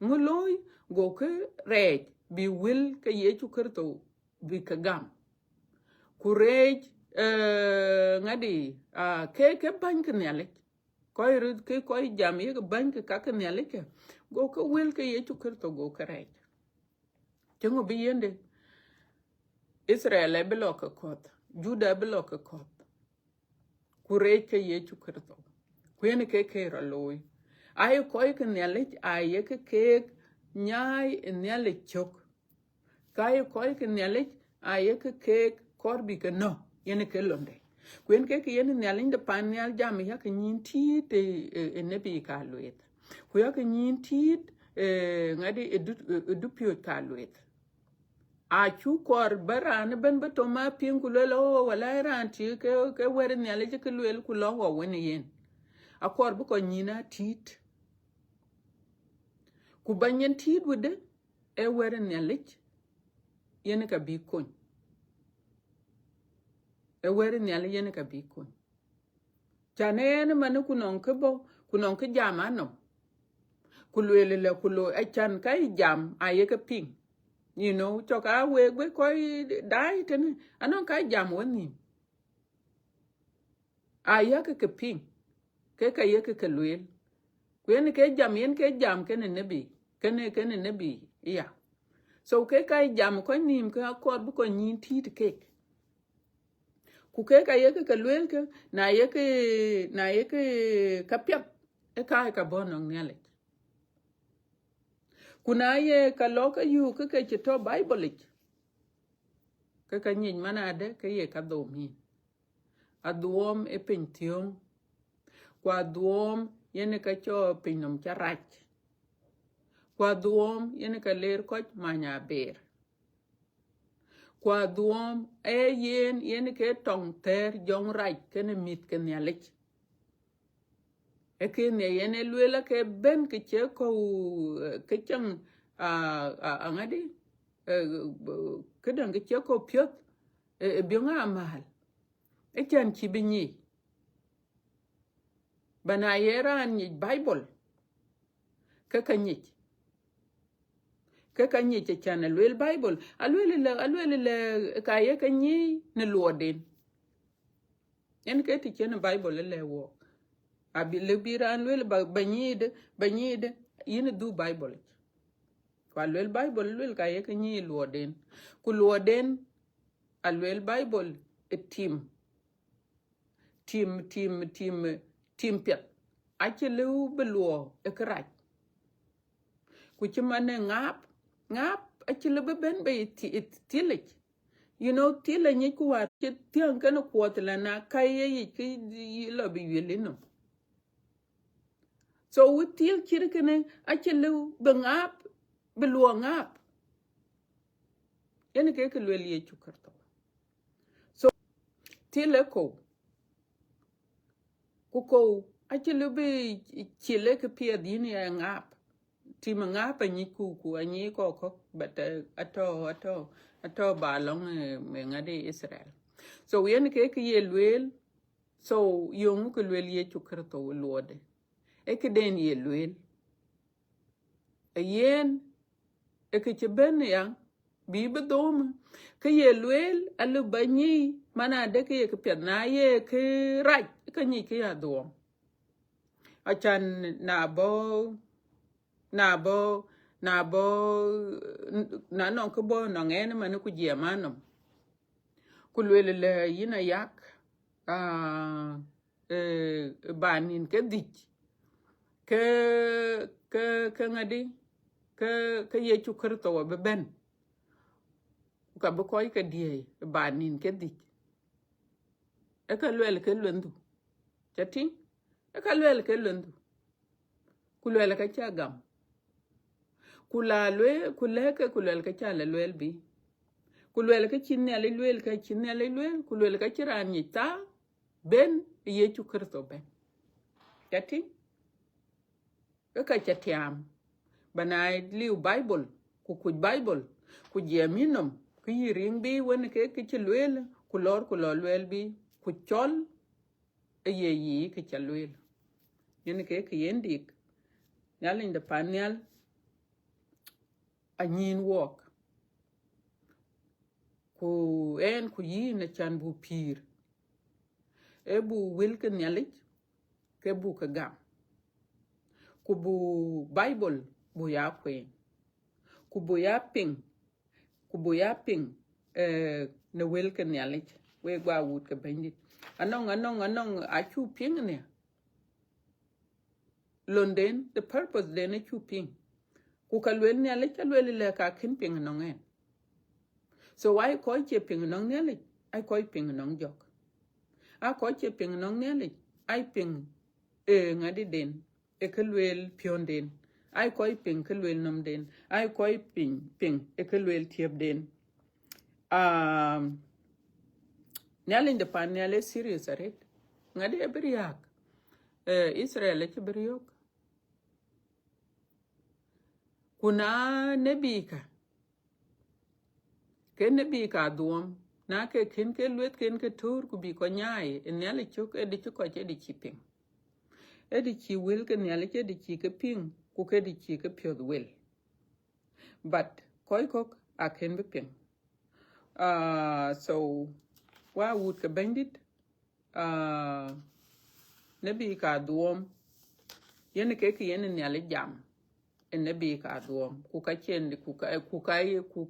nguloy go ke rej bi wil ke ye chu krito bi ka gam ku rej ngadi ke bank ne ale koy ru ke koy jam ye bank ka ne ale ke go ke wil ke ye chu krito go ke rej tengo bi yende Israel e block kot Juda block kot kure ke ye chu krito kwen ke raloy ay koy ke nyale ay ke nyai nyale chok kay koy ke nyale ay ke korbi ke no yene ke londe kwen ke yene nyale de panel jam ya ke nyinti te ne bi ka luet ku ya ke nyinti ngadi edupio ka luet a chu kor baran ben beto ma pingulo wala ran ti ke wer nyale ke luel ku lo wo wen yen a kor bu ko nyina tit ku banyen tit wude e wer nyale yen ka bi kon e wer nyale yen ka bi kon chanen man ku non ke bo ku non ke jama no ku luel le ku lo a chan kai jam a ye ke ping you know choka we ko dai ten anon kai jam woni a ya ke ping ke ye ke luel kwen ke jam yen ke jam ke ne bi ke ne bi ya so ke kai jam ko nim ke akor bu ko nyin tit ke ku ke ye ke luel ke na ye ke kapya e kai ka bonong nyale kuna ye ka loka yu ke to bible ke ka nyin manade ke ye ka domi aduom e pention kwa duom yene ka cho pinom charach kwa duom yene ka ler koch manya ber kwa duom e yene ke tong ter jong rach kene mit ke nyalich e ke ne yene luela ke ben ke che ko ke chang ngadi ke dang ke che ko pyot e biunga mal e chan chi binyi bana yera ni Bible kaka ni che chana lwel Bible alwel le ka ye ka ni ne luodin en ke ti chena Bible le wo abi le biran lwel banyide yin du Bible kwa lwel Bible lwel ka ye ka ni luodin ku luodin alwel Bible a team pet ache lu beluo e krach ku chimane ngap ache lu ben be tilich you know tile ni ku wa tian kana kwot la na kaye yi ki lo bi yelino so with til kirkene ache lu be ngap beluo ngap yen ke lwel ye chukarto so tile ko kuko achilo be chile ke pia dini ya ngap ti ngap ni ku ani ko but ato balong me ngade Israel so yen ke ye lwel so yong ke lwel ye chukrto lode e ke den ye lwel e yen e ke ben ya bi bedom ke ye lwel alu bani mana de ke pia na ye ke raj ke ni ke ya dom achan na non ko bo no ngene man ku jemano ku lwele yina yak banin ke dik ke ngadi ke ye chukrto be ben ka bo koy ke die banin ke dik e ka lwele ke lundu chati e ka lwele ke lundu ku lwele ka chagam kuleke kulwel ka chala lwel bi kulwel ka chinele lwel ka chinele lwel kulwel ka chirani ta ben ye chukrto ben yati ka chatiam bana liu Bible ku Bible ku jeminom ku yiring bi won ke chlwel kulor lwel bi ku chol ye yi ke chlwel yen ke yendik nyalin de panyal a nyin wok ku en ku yi na chan bu pir e bu wilken yalich ke bu ka gam ku bu Bible bu ya kwen ku bu ya ping na wilken yalich we gwa wut ka bandit anong a chu ping ne London the purpose de ne chu ping ku ka lwel ne yalich lwel le ka kin ping no ngen so why ko che ping no yalich ai ko ping no jok a ko che ping no yalich ai ping ngadi den e kelwel pion den ai ko ping kelwel nom den ai ko ping e kelwel tiep den nyalin de pan nyale serious aret ngadi e beriak Israel e beriok kuna nebika ke nebika duom na ke kin ke lwet ken ke tur ku bi ko nyai nyale chuk e di ko che di chiping e di chi wil ke nyale che di chi ke ping ku ke di chi ke pyod wil but koi kok a ken be ping so wa wut ke bandit nebi ka duom yen ke yen nyale jam nebi ka duom ku ka chen ku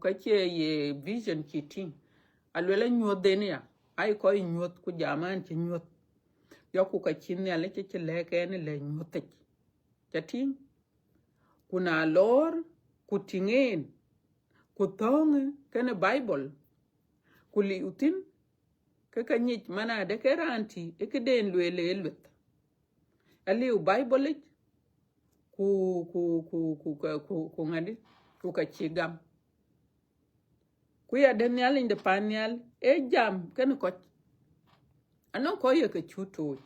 ka che ye vision kiting alwela nyode ne ya ai ko nyot ku jaman chi nyot yo ku ka chin nyale che le ke ne le nyote chating kuna lor kutingen kutong kene Bible kuli utin ke kanyit mana de keranti e ke den lwele elwet ali u Bible ku ngadi ku ka chigam ku ya den yal inde panyal e jam kene ko anon ko ye ke chuto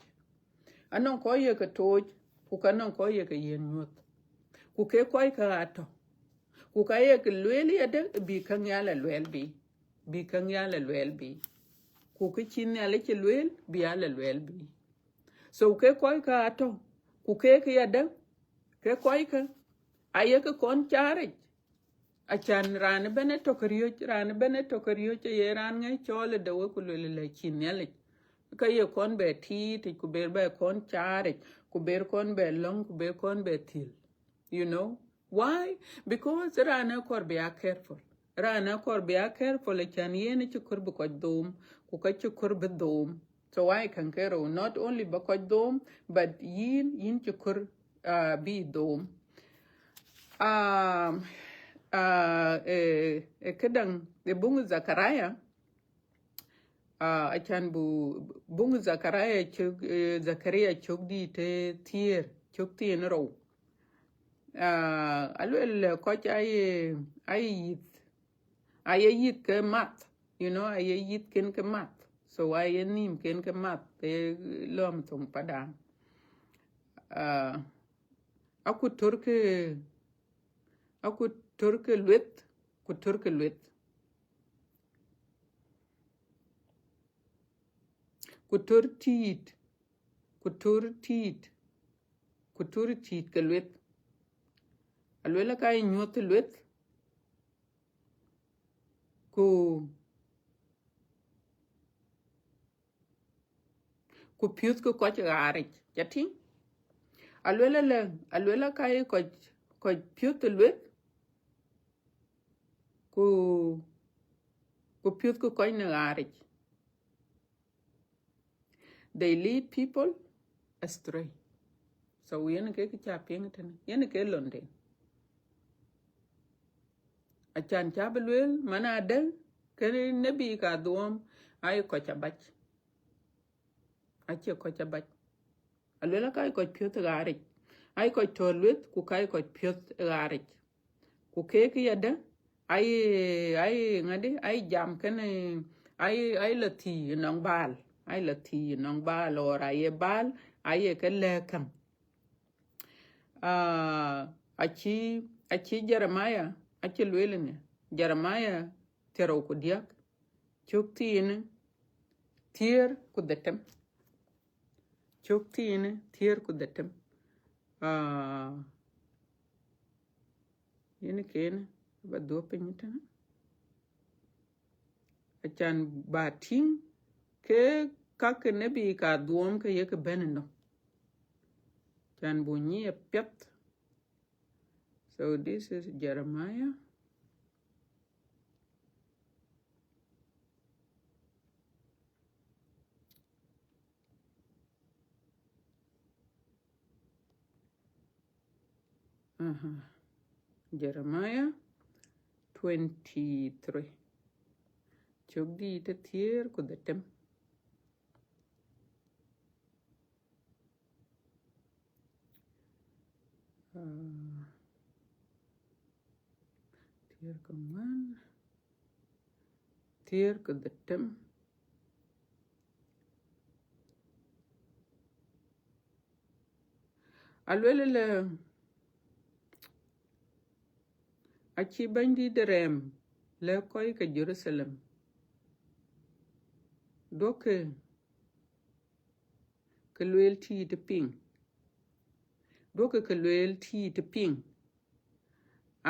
anon ko ye ke toj ku kanon ko ye ke yen nyot ku ke koy ka ato ku ka ye ke lweli ade bi kan yala lwel bi kan yala lwel bi ku ke chin yala ke lwel bi yala lwel bi So ke koi ka ato ku ke yada ke koi ka aye ke kon chare achan ran bene tokariyo ye ran ngai chole de we ku le chinele ka ye kon be ti ku ber be kon chare ku ber kon be long ku ber kon be til. You know why? Because rana kor be careful. Rana kor be careful achan yene chukur bu ko dom ku ka chukur be dom. So I can kero not only ba ko dom but yin chukur bi dom. Kadang bungu Zakaraya achan bungu Zakaraya chuk Zakaria chukdi te tier chukti en ro alwel koch ay yit ke mat, you know, ay yit ken ke mat, so ay nim ken ke mat te lom tong padang aku turke luet ku turke luet ku tur tit ke luet alwela kay nyot luet ku piut ku koch garich jati alwela kay koch piut luet ku piut ku koch garich. They lead people astray. So yen ke chaping ten yen ke London achan chabelwel manade ke nebi ka duom ay ko chabach ache ko chabach alwela kay ko piot garich ay ko tolwet ku kay ko piot garich ku ke yada ay ngadi ay jam ken ay lati nong bal or ay bal ay ke lekam achi Jeremiah achi lwelene Jeremiah tero ku diak chuktin tier ku detem chuktin tier ku detem yene ken ba do penyitana achan bating ke kak nebi ka duom ke yek benno chan bunyi pet. So this is Jeremiah Jeremiah 23 chokdi te tier ku detem tier ku man tier ku detem alwele achi bandi derem le koy ka Jerusalem doke ke loyalty te ping doke ke loyalty te ping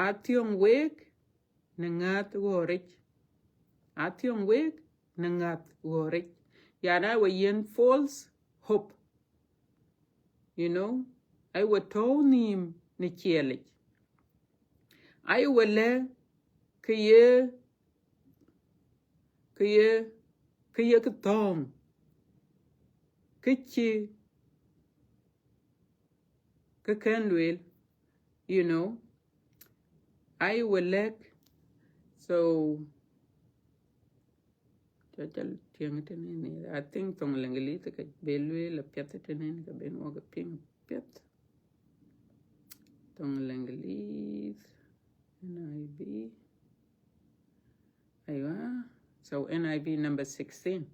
ation wek ne ngat gorich ation wek ne ngat gorich yana we yen false hope, you know, I were told him ne chelik I wele ke ye tong ke ken lwel, you know, I wele so I think tong lengali te ka belwe la piata tenen ka ben oga ping piat tong lengali NIV aywa. So NIV number 16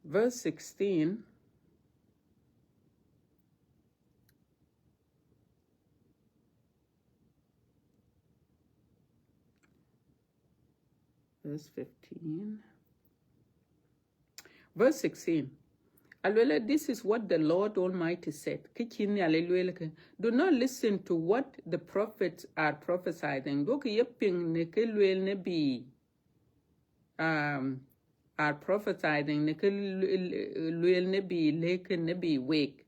verse 16 verse 15 verse 16 Alwele, this is what the Lord Almighty said. Do not listen to what the prophets are prophesying. Are prophesying wake.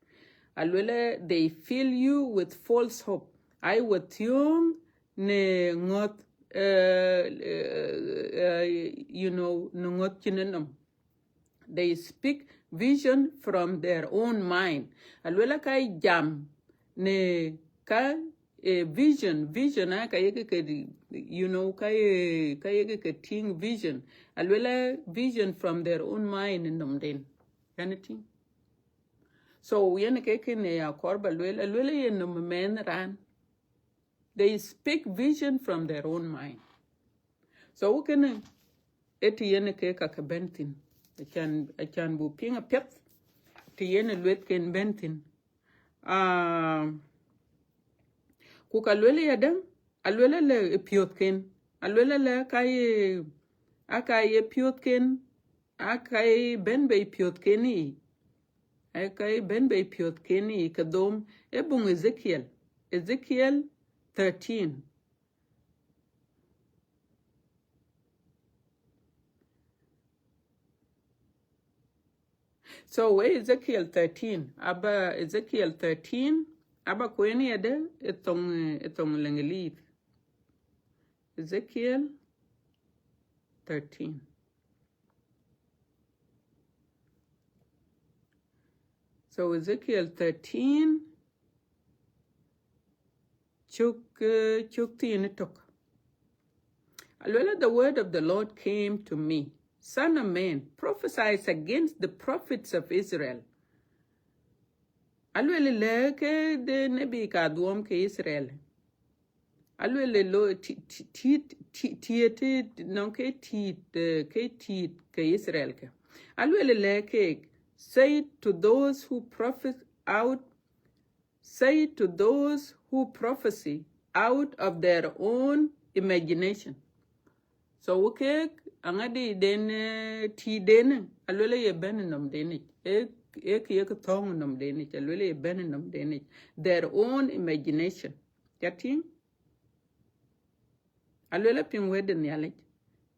Alwele, they fill you with false hope. I was young ne ngot ngot chinenum. They speak vision from their own mind. Alwela kai jam ne ka vision ka yeke ka ting vision. Alwela vision from their own mind in them den. Anything. So yene keke ne akorba alwela yen men ran. They speak vision from their own mind. So ukene eti yene keka kabentin. I can bu pinga pep ti yene luet ken bentin. Kuka lwele yadam, alwele le piot ken. Alwele le akaye piot ken, akaye benbe piot keni. Akaye benbe piot keni kadom ebung Ezekiel. Ezekiel 13. So Ezekiel 13, aba Ezekiel 13, aba kweni ade etong lengelit. Ezekiel 13. So Ezekiel 13, chukti tok. Alwela, the word of the Lord came to me. Son of man, prophesies against the prophets of Israel. Alwele leke de nebi ka duom ke Israel. Alwele lo tiete non ke ke Israel ke. Alwele leke say to those who prophesy out of their own imagination. So okay, angadi den ti den alwele ye benenum denich ek thong num denich alwele ye benenum denich their own imagination. Yating alwele pin weden yalech.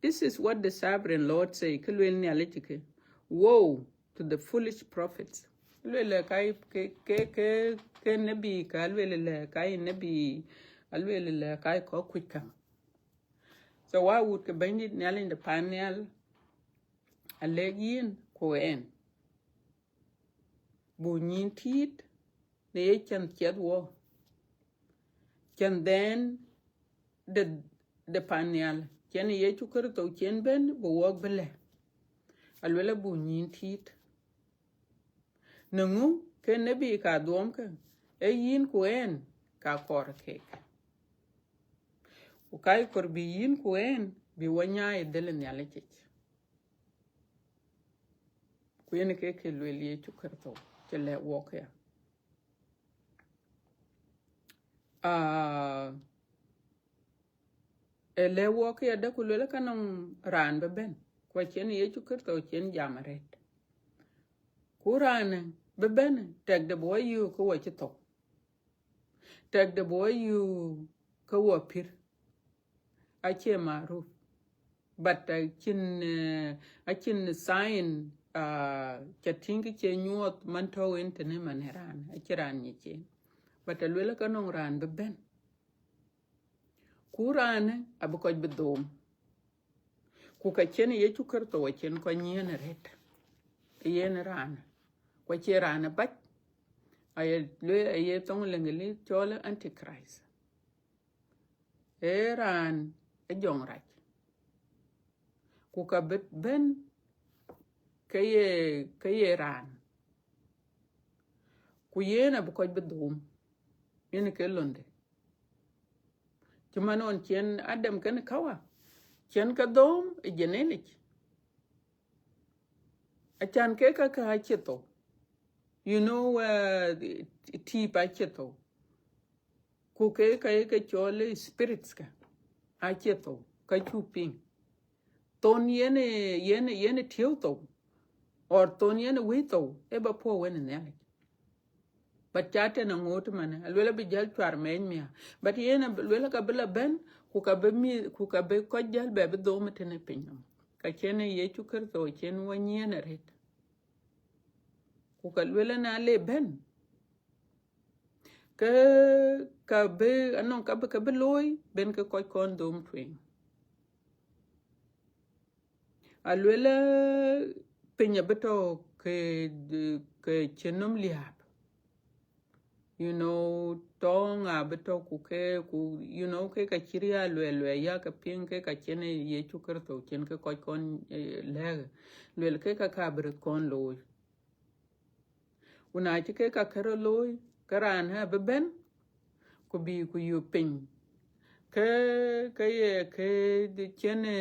This is what the sovereign Lord say. Kulwel nyalech. Woe to the foolish prophets. Alwele kai ke nebi ka alwele le kai nebi alwele le kai ko kwika. So why would the bandit nail in the panel a legin koen? Bunyin teeth, the can get war. Can then the panel can ye to curto chen ben, but walk bele. Alwella bunyin teeth. Nangu can nebi ka domka, a yin koen ka kor cake. Ukai kor bi yin kuen bi wanya e delen yalechich. Kuyene ke lweli chukarto chele walk ya. Ele walk ya da kulwele kanong ran beben. Kwa chen ye chukarto chen jamaret. Kuran beben tag the boy you ko wachito. Tag the boy you ko wapir. Ache maruf, but I can sign chatingi che nyuot manto intene maneran achiran yiche, but alwela kanong ran beben. Kurane abukoj bedom. Kuka chen ye chukarto wachen kwa nyene ret. Yen ran. Kwa che ran bat. Aye tong lengeli chole antichrist. Ran a jong rach. Kuka ben kaye ran. Kuyena bukoj bedom. Yene ke londe. Chumanon chen Adam kan kawa. Chen ka dom e genetic. Achan ke ka cheto. You know tip a cheto. Kuke ka chole spirits ka. Acheto, kachuping. Ton yene tilto. or ton yen we to e ba po wen ne but chate na ngot man alwela bi jal twar men mia but yen alwela ka bela ben ku ka be ko jal be do metene pinyam ka chene ye chukar to chen wonyen ret ku ka alwela na le ben ka be anon ka be loy ben ka ko kon dom twin alwela pinya beto ke chenom liap you know tonga beto ku you know ke ka chiria lwe ya ka pin ke ka chene ye chukar to chen ke ko kon le ke ka ber kon loy una chi ke ka karo loy karan ha beben ku bi ku yu pin ke ye ke de chene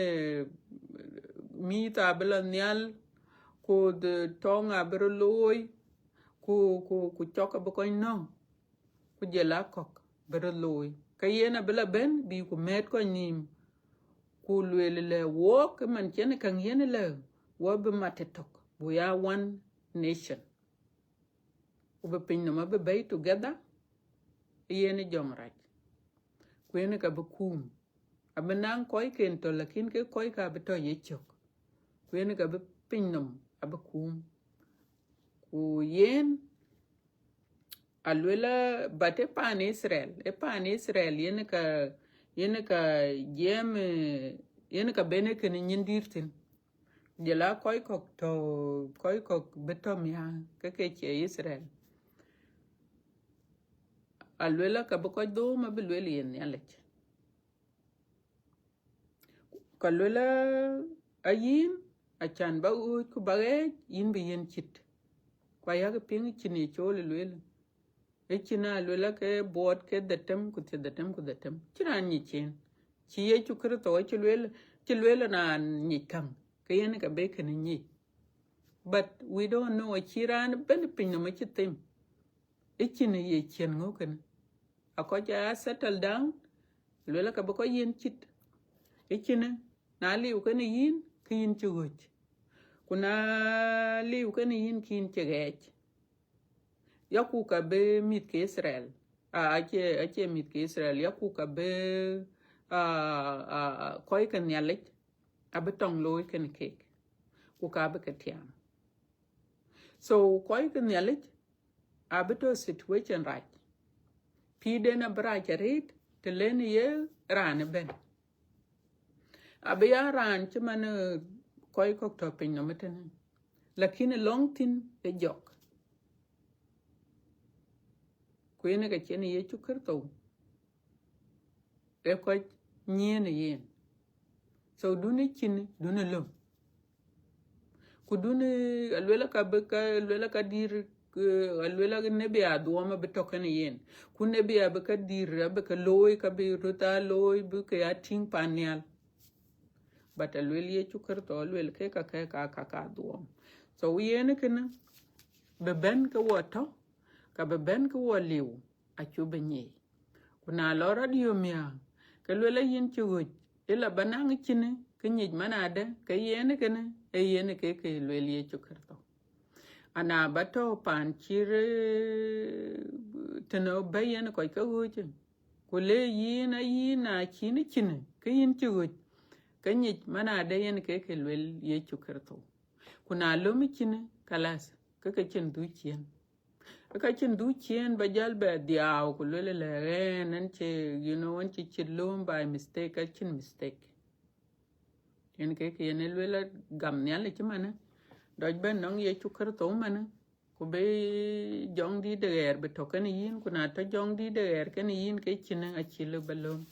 mi ta bela nyal ku de tonga ber loy ku choka bu ko no ku jela kok ber loy ka yena bela ben bi ku met ko nim ku le wo ke man chene kan yene le wo be matetok bu ya one nation ku be pin no ma be bay together yene jong raj ku yene ka be kum abenang koy ken to lakin ke koy ka be to ye chok ku yene ka be pin no abe kum ku yen alwela bate pan Israel yene ka jem yene ka bene ken nyindirtin jela koy kok betom ya ke che Israel alwela ka be ko do ma be lweli yen yalech ka lwela ayin achan ba u ku bare yin be yen chit kwa ya ke ping chini chole lwela echina lwela ke board ke datem ku te datem chira ni chen chi ye chu kru to chi lwela na ni kam ke yen ka be ke ni but we don't know chira ben pin no ma chitem echina ye chen ngoken akoja settle down lwela ka ba ko yen chit echina na liu ke ni yin kin chugoch kuna liu ke ni yin kin chegech yaku ka be mit ke Israel ache mit ke Israel yaku ka be koy kan yalek abetong loy ken kek ku ka be ketiam so koy kan yalek abeto situation right pide na bracha rit te len ye ran ben abe ya ran chman koy kok to pin no meten lakini long tin e jok kwene ka chene ye chukar to e ko nyene yen so duni chine duni lum ku duni alwela ka dir alwela nebe adwoma betokane yen ku nebe abe ka dir abe ka loy ka be ruta loy bu ka ating panyal but alwela ye chukar to alwela ke ka adwom so yene kana be ben ka woto ka be ben ka woliw achu benye kuna lora dio mia ke lwela yin chuguj ila banang chine ke nyij manade ke yene kene e yene ke lwela ye chukar to ana bato pan chire teno bayen ko ka hoje kule yina chine ke yin chuguj ke nyij manade yene ke lwela ye chukar to kuna lomi chine kalas ke chen du chien ka chin du chien ba jal ba diaw ku lele le nan che you know an chi chilum by mistake ka chin mistake yen ke yen lele gam nyal chi mana doj ben nong ye chu kar to mana ku be jong di de er be to kan yin ku na to jong di de er kan yin ke chin a chilu balum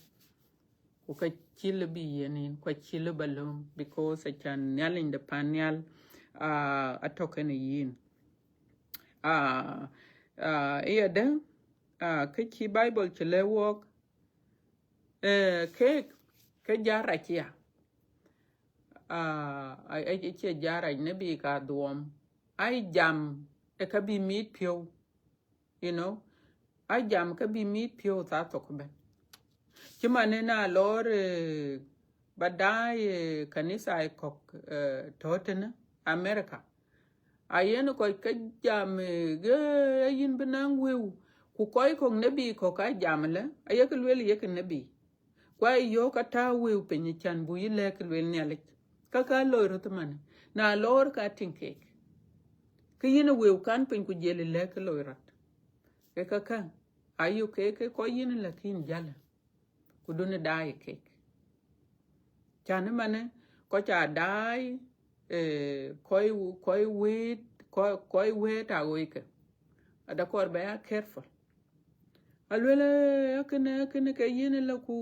ku ka chilu bi yen ku chilu balum because a chan nyal in the panyal a to kan yin iya den kiki bible chile wok ke jara kia ai che jara ne bi ka duom ai jam e ka bi mit pio you know ai jam ka bi mit pio ta to ko ben chima ne na lor badai kanisa ai kok totena America ayen ko ka jam ge yin benang wew ku koy ko nabi ko ka jam la ayek lwel yek nabi kwa yo ka ta wew pe ni chan bu yile ke lwel ne ale ka loro to man na lor ka tinke ke yin wew kan pen ku jele le ke lorat ke ka ayu ke ko yin la kin jala ku dun dai ke chan mane ko cha dai koy wait a week ada kor ba careful alwela akene ke yene la ku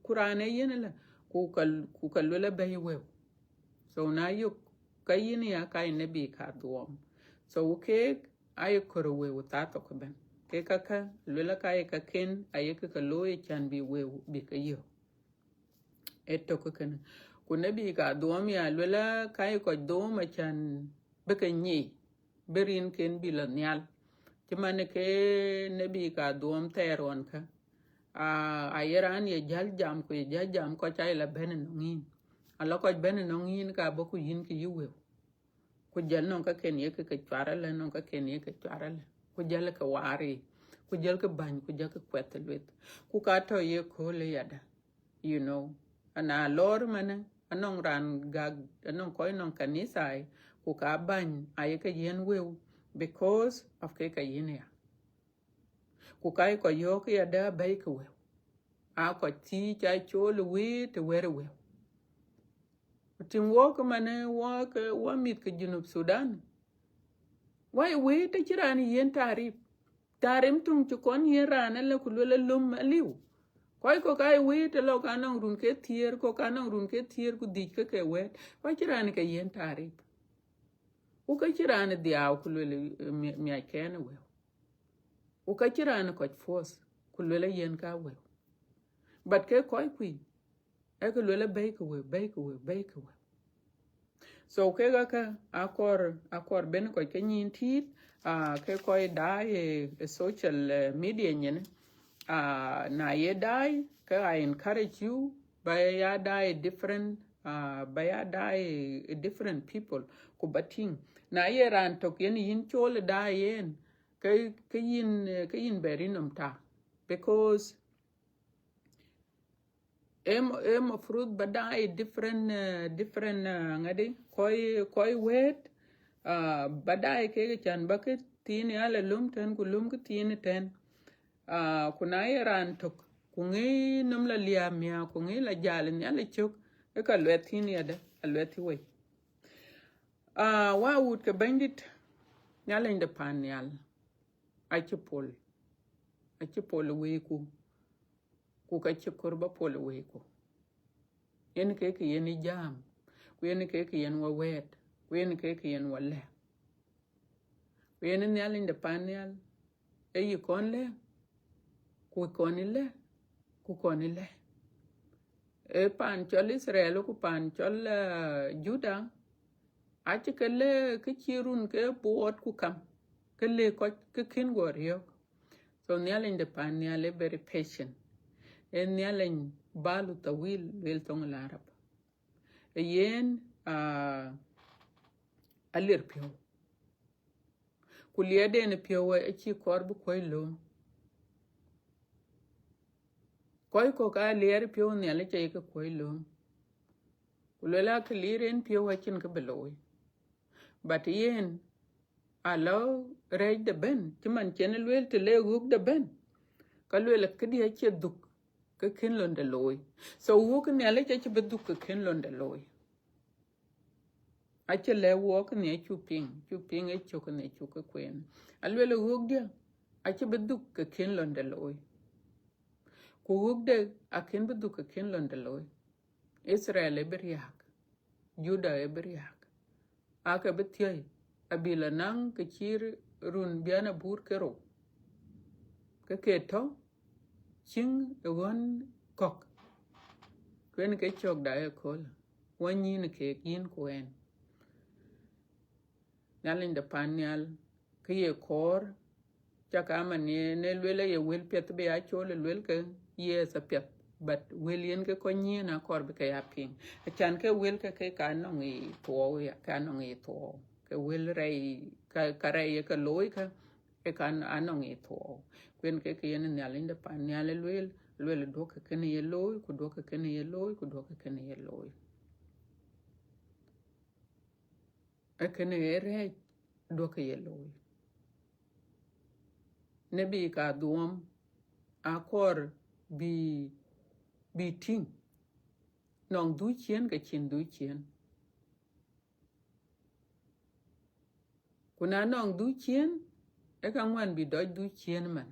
kurane yene la ku kalwela ba yewe so na yu kayine ya kay ne bi ka duom so ke ay koro we uta to ko ben ke ka lwela kay ka ken ay ka loye chan bi we bi ka yo eto ko ken ku ne bi ka duom ya lwela kay ko duom chan be ka nyi berin ken bi la nyal timane ke ne bi ka duom teron ka a yeran ye jal jam ko chay la ben ngin ala ko ben ngin ka bo ku yin ki yuwe ku jal non ka ken ye ka twara la non ka ken ye ka twara la ku jal ka wari ku jal ka ban ku jal ka kwetelwet ku ka to ye ko le yada you know ana lor mane anong ran ga anong koy non kanisa ku ka ban ay ka yen wew because of ke ka yin ya ku kai ko yo ke da bai ku wew a ko ti cha chol we te were wew tin wo ko mane wo mit ke junub Sudan wai we te kirani yen tarim tung chu kon yen rana la ku le lum liu koy ko kai we te lo kanong run ke tier ko kanong run ke tier ku dik ke we wa kirani ke yen tarif u ka kirani dia ku le mi ay ken we u ka kirani ko force ku le yen ka we but ke koy queen e ko le bai ku we so ke ga ka akor ben ko ke nyin tit ke koy dai social media nyen na ye dai ke I encourage you by ya dai different by ya dai different people ku bating na ye ran to yen yin chol dai yen ke yin berinum ta because em fruit badai different ngadi koy wet badai ke chan bucket tin ala lum ten ku lum ku tin ten kuna iran tok ku ngi num la liam ya ku ngi la jal ni ala chok e ka letin ya da alweti we wa wut ke bandit nyala inde pan yal a ci pol we ku ka ci korba pol we ku yen ke yen jam ku yen ke yen wa wet ku yen ke yen wa le ku yen nyala inde pan yal e yi kon le ku kon le e pan chol Israel ku pan chol Juda a ci ke le ke chirun ke buot ku kam ke le ko ke kin go riok so nyala inde pan yal very patient en nyala balu tawil wel tong larab yen alir pio kuliade ne pio e chi korbu koy lo koy ko ka ler pio ne le che ko koy lo kulela ke liren pio wa chin ke beloy but yen alo rej de ben timan chen wel te le guk de ben ka lwela ke dia che duk ke kin londe loy so wuk ne le che beduk ke kin londe loy ache le wok ne chuping e chok ne chuk kwen alwele wok dia ache beduk ke kin londe loy ku wok de akin beduk ke kin londe loy Israel e beriak Juda e beriak aka betyai abila nang ke chir run biana bur kero ke keto ching gon kok kwen ke chok da e kol wanyi ne ke yin kwen nyalin de panyal ke ye kor chaka ne lwele ye wel pet be a chole lwel ke ye sa pet but wel yen ke konyi na kor be ke ya ping chan ke wel ke ka no ngi to ya ka no ngi to cái will ray cái ray cái lối cái anh nó nghe thổ quên cái nhà lên đó pan nhà lên will đua cái này lối ku đua cái này lối ku đua cái này lối cái này ray đua cái lối ne bi ka duom akor bi ting nong du chien cái chin du chien kuna nong du chien e ka ngwan bi doj du chien man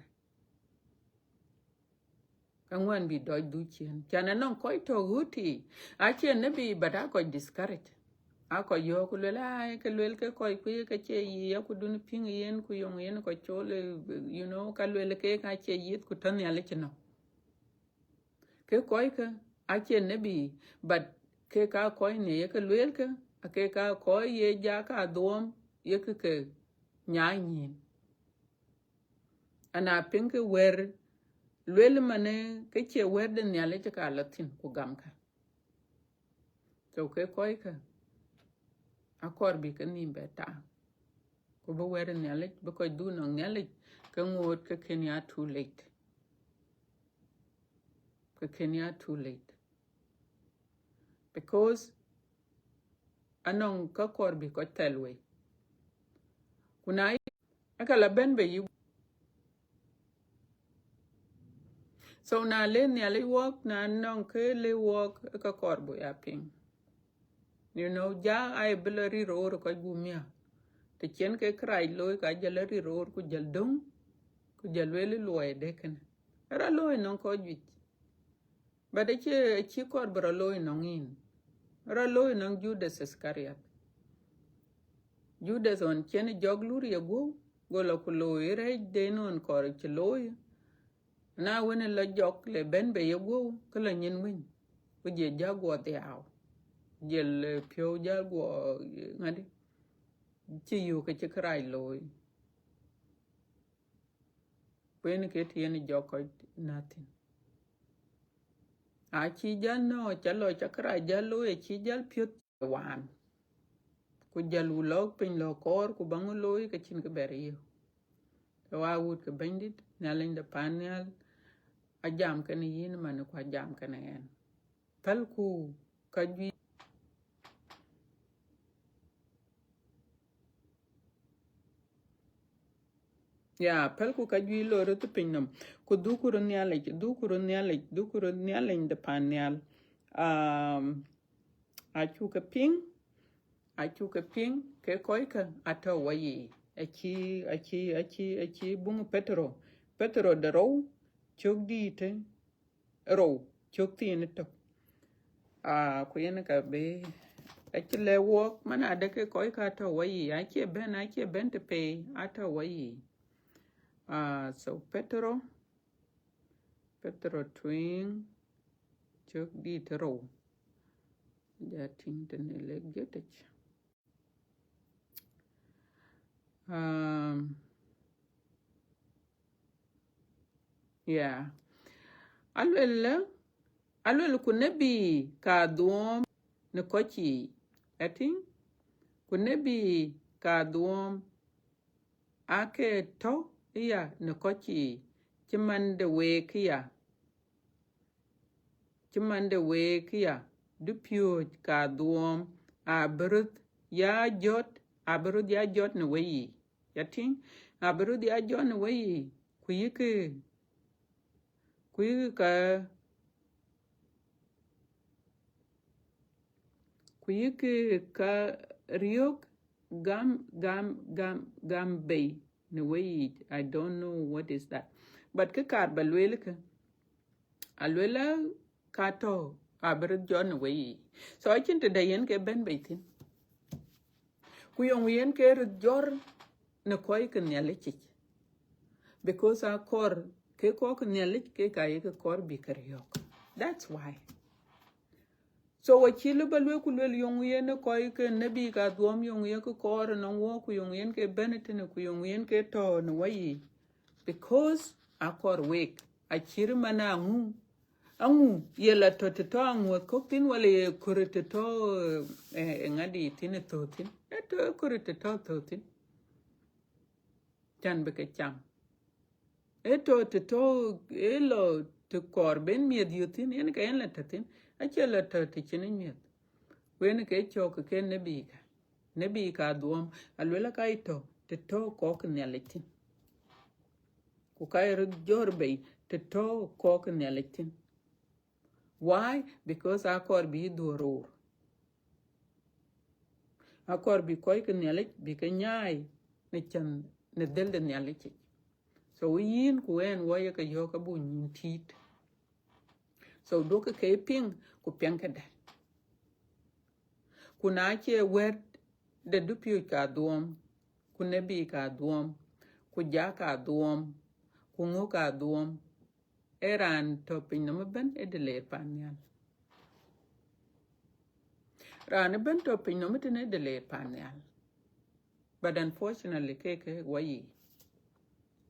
ka ngwan bi doj du chien chana nong koi to huti a chien ne bi bada ko discourage a ko yo ku le la ke le ke koi ku ke che yi ya ku dun ping yen ku yong yen ko chole you know ka le ke ka che yit ku tan ya le chino ke koi ke a chien ne bi but ke ka koi ne ke le ke a ke ka koi ye ja ka dom ye ke nya nyin ana ping ke wer lwel mane ke che wer de ne le ka latin ku gam ka to ke koi ka akor bi ka nim beta ko bo wer ne le bo ko du no ne le ka ngot ka kenya too late ka kenya too late because anong ka kor bi ko telwe kuna aka la ben be yu so na le ne le walk na nong ke le walk ka kor bo ya ping you know ja ai blari ro ko gumia te chen ke krai loy ka jalari ro ku jal dong ku jal wele loy de ken era loy non ko jit ba de chi kor bro loy non in era loy non Judas Iscariot Judas on chen joglur ye go lo ku loy re de non kor chi loy na wene la jok le ben be ye go ko la nyin win ku je jago de aw jel pyo jago ngadi chi yu ke chi krai loy when ke tieni joko nothing a chi jal no chalo chakra jalo e chi jal pyut wan ku jalu lo pin lo kor ku bangu loy ke chin ke beriyo to wa wut ke bandit nalen de panel a jam ke ni yin man ko jam ke ne en tal ku ka ji ya pel ku ka ji lo ro to pin nam ku du ku ro nyale de panel a chu ke ping ke koi ka ato wayi achi bung petro de ro chok di te ro chok ti ne to ku yen ka be achi le wok mana de ke koi ka ato wayi achi ben te pe ato wayi so petro twing chok di te ro ja ting te ne le getech yeah alwel ku nebi ka duom ne kochi ating ku nebi ka duom ake to ya ne kochi chimande we kia dupio ka duom abrut ya jot ne weyi yating abrut ya jot ne weyi ku yike ka riok gam bay ne way I don't know what is that but ke kar balwel ke alwela kato aber John way so I think today yen ke ben baitin ku yong yen ke jor ne koy ke nyalech because a kor ke ko ke nyalech ke kay ke kor bi riok that's why so wachile balwe ku lel yong yen ko ke nabi ka duom yong yen ko kor no wo ku yong yen ke benetene ku yong yen ke to no wayi because akor wek achir mana ngu angu yela to angu koktin wale kurite to ngadi tin to tin eto kurite to tin chan be ke cham eto elo to korben mied yutin yen ka en la tatin achela to chinin mied wen ke chok ke nebi ka duom alwela ka ito to kok nyalitin ku kayro jorbe to kok nyalitin. Why? Because akor bi durur. Akor bi koi ke nyalik bi ke nyai ne chan ne del de nyalik. So yin kuen waya ka yo ka bu nyin tit. So do ke ping ku piang ke dal. Ku na che wet de dupi ka duom, ku ne bi ka duom, ku ja ka duom, ku ngu ka duom. Eran to pin no ben edele panyan. Rana ben to pin no meten edele panyan. But unfortunately ke wayi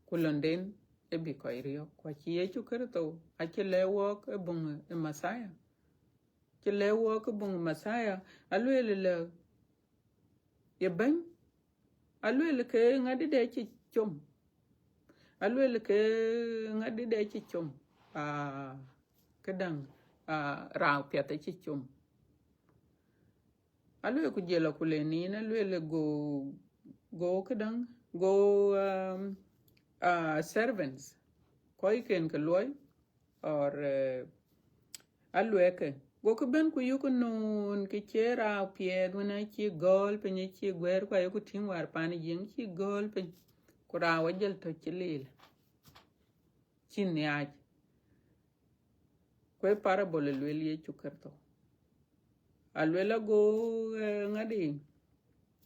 kulondin ebi ko irio kwa chie chukerto achile wok ebung masaya chile wok ebung masaya alwele ye ben alwele ke ngadi de chi chom alwele ke ngadi de chi chom kedang raw piata chi chom alwele ku jelo kuleni na alwele go kedang go servants koi ken ke loy or alweke go ke ben ku yuko nun ke chera pied wona chi gol pe ni chi gwer kwa yuko tingwar pan yin chi gol pe kura wajel to chilil chin yaaj kwe parabole lwel ye chukerto alwela go ngadi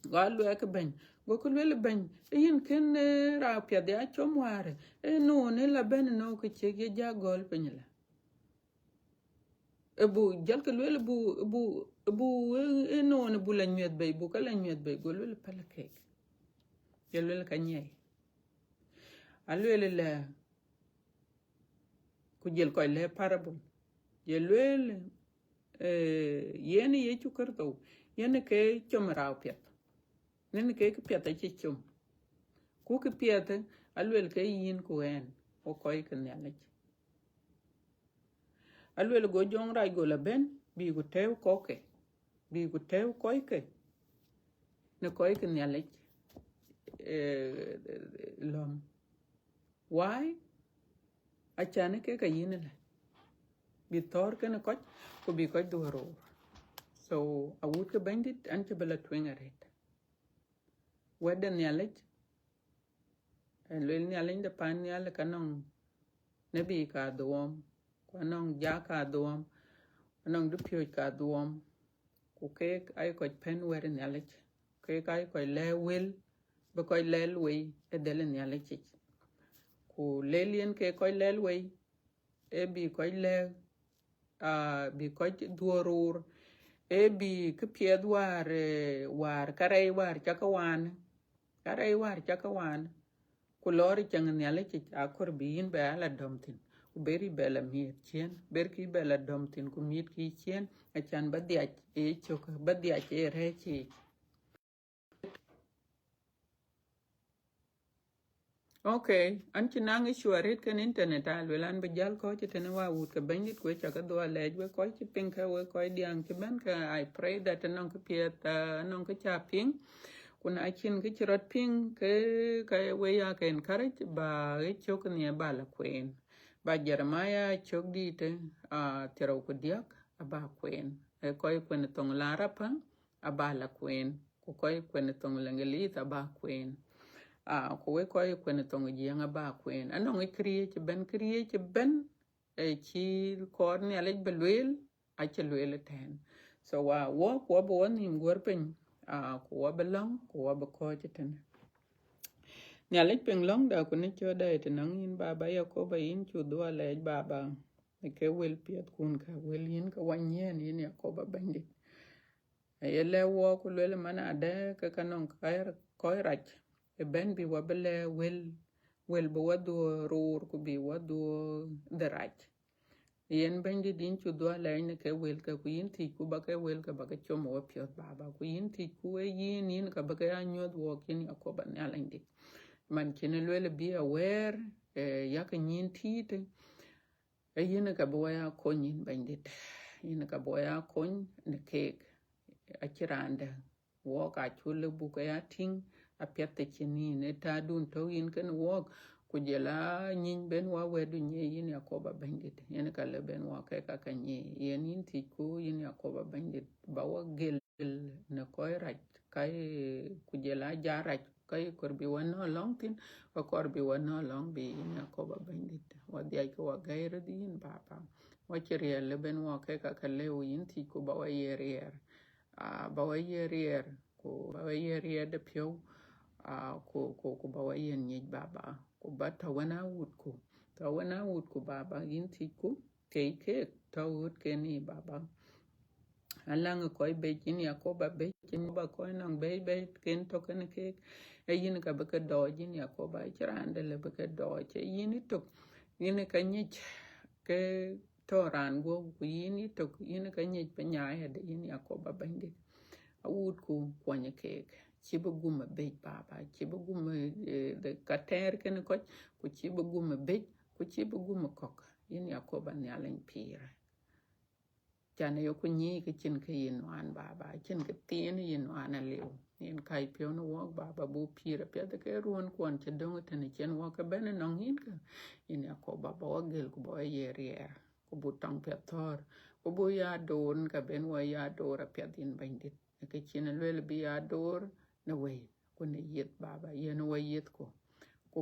go alweke ben go ku lwel ben yin ken ra pied ya chomware no ne la ben no ke che ja gol pe nyela ebu jalka lwel bu no ne bu la nyet bay bu kala nyet bay go lwel pala kek lwel ka nyey alwel la ku jel koy le parable lwel yene ye chukarto yene ke chom raw pet nene ke pet a chom ku ke pet alwel ke yin ku en o koy ke nyalech alwel go jong ray go la ben bi go tew koke bi go tew koy ke ne koy ke nyalech lom why achane ke ka yin la bi tor ke ne koch ko bi koch duoro so a would ke bandit an ke bela twingaret weda nyalech lwel nyalech de pan nyal kanong ne bi ka duom kanong ja ka duom kanong du pyo ka duom ku ke ay ko pen wer nyalech ke ay ko le wel be ko le we e del nyalech ku lelien ke ko le we e bi ko le bi ko duorur e bi ke pied war kare war chakawan ku lori chang nyalech akor bi in be ala domtin ku beri bela miet chien ber ki bela domtin ku miet ki chien achan badiach e chok badiach e rechi okay an chinang shuarit kan internet al welan be jal ko chitene wa wut ka bandit ko chaka do alej we ko chi ping ka we ko diang chi ben ka I pray that non ka piet non ka cha ping kuna achin ka chirot ping ke we ya ka encourage ba e chok ne ba la queen ba Jeremiah chok di te tero ko diak aba queen e ko ko ne tong la rapa aba la queen ko ne tong lengelit aba queen ko we ko ne tong jianga ba queen anong kriye che ben e chi ko ne ale belwel a che lwel ten so wo ko bo ni ngorpen ko wa belong ko wa ba ko ten nyalek peng long da ko ne cho da te nang in baba ya ko ba in chu do le baba ke wel piet kun ka wel yin ka wanyen yin ya ko ba bandi e le wo ko le mana de ka kanong kair ko rach e ben bi wa bele wel bo wadu rur ko bi wadu de rach yen bandi din chu dwa la ne ke wel ka ku yin ti ku ba ke wel ka ba ke chomo wa pyo baba ku yin ti ku e yin ka ba ke anyod wo kin ya ko ba ne ala ndi man kin le be aware ya ka yin ti te yin ka bo ya ko yin bandi yin ka bo ya ko ne ke a kiranda wo ka chule bu ka ya ting a pyate chini ne ta dun to yin kan wo kujela nyin ben wa wedu nye yin Yakoba bandit yin ka le ben wa ka ka nye yin yin ti ku yin Yakoba bandit ba wa gel na koy raj kay kujela jaraj kay korbi wana long tin wa korbi wana long bi yin Yakoba bandit wa dia ko wa gair di yin baba wa chiriya le ben wa ka ka le yin ti ku ba wa yer ba wa yer ko ba wa yer de pyo ko ba wa yen nye baba ko bata wana wut ko baba yin ti ku ke ta wut ke ni baba alang ko be kin ya ko ba be kin ba ko nang be ken to ken ke yin ka ba ka do yin ya ko ba chirande le ba ka do che yin to yin ka nye ke to ran go ku yin to yin ka nye pa nya ya de yin ya ko ba bande awut ku kwanye ke chibu guma be baba chibu guma de kater ken ko ku chibu guma be ku chibu guma kok yin Yakoba ni alen pira jana yo ku nyi ke chin ke yin wan baba chin ke tin yin wan lew yin kai pyo no wok baba bu pira pe de ke ruon kwon che dong te ne chen wok ben no yin ka yin Yakoba ba gel ku bo yer ku bu tang pe thor ku bu ya don ka ben wa ya dora pe din bandit ke chin le bi ya dor na we ku ne yet baba yen wa yet ko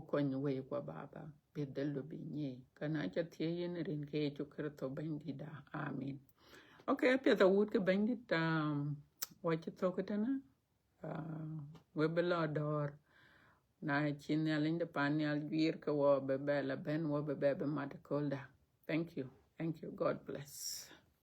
kon we ko baba be delu bi nyi kana cha tie yin rin ke chu krto bandida amin okay pe ta wut ke bandit wa chi to ko tana we bela dor na chin ya linda pan ya gwir ka wo be la ben wo be mat kolda thank you god bless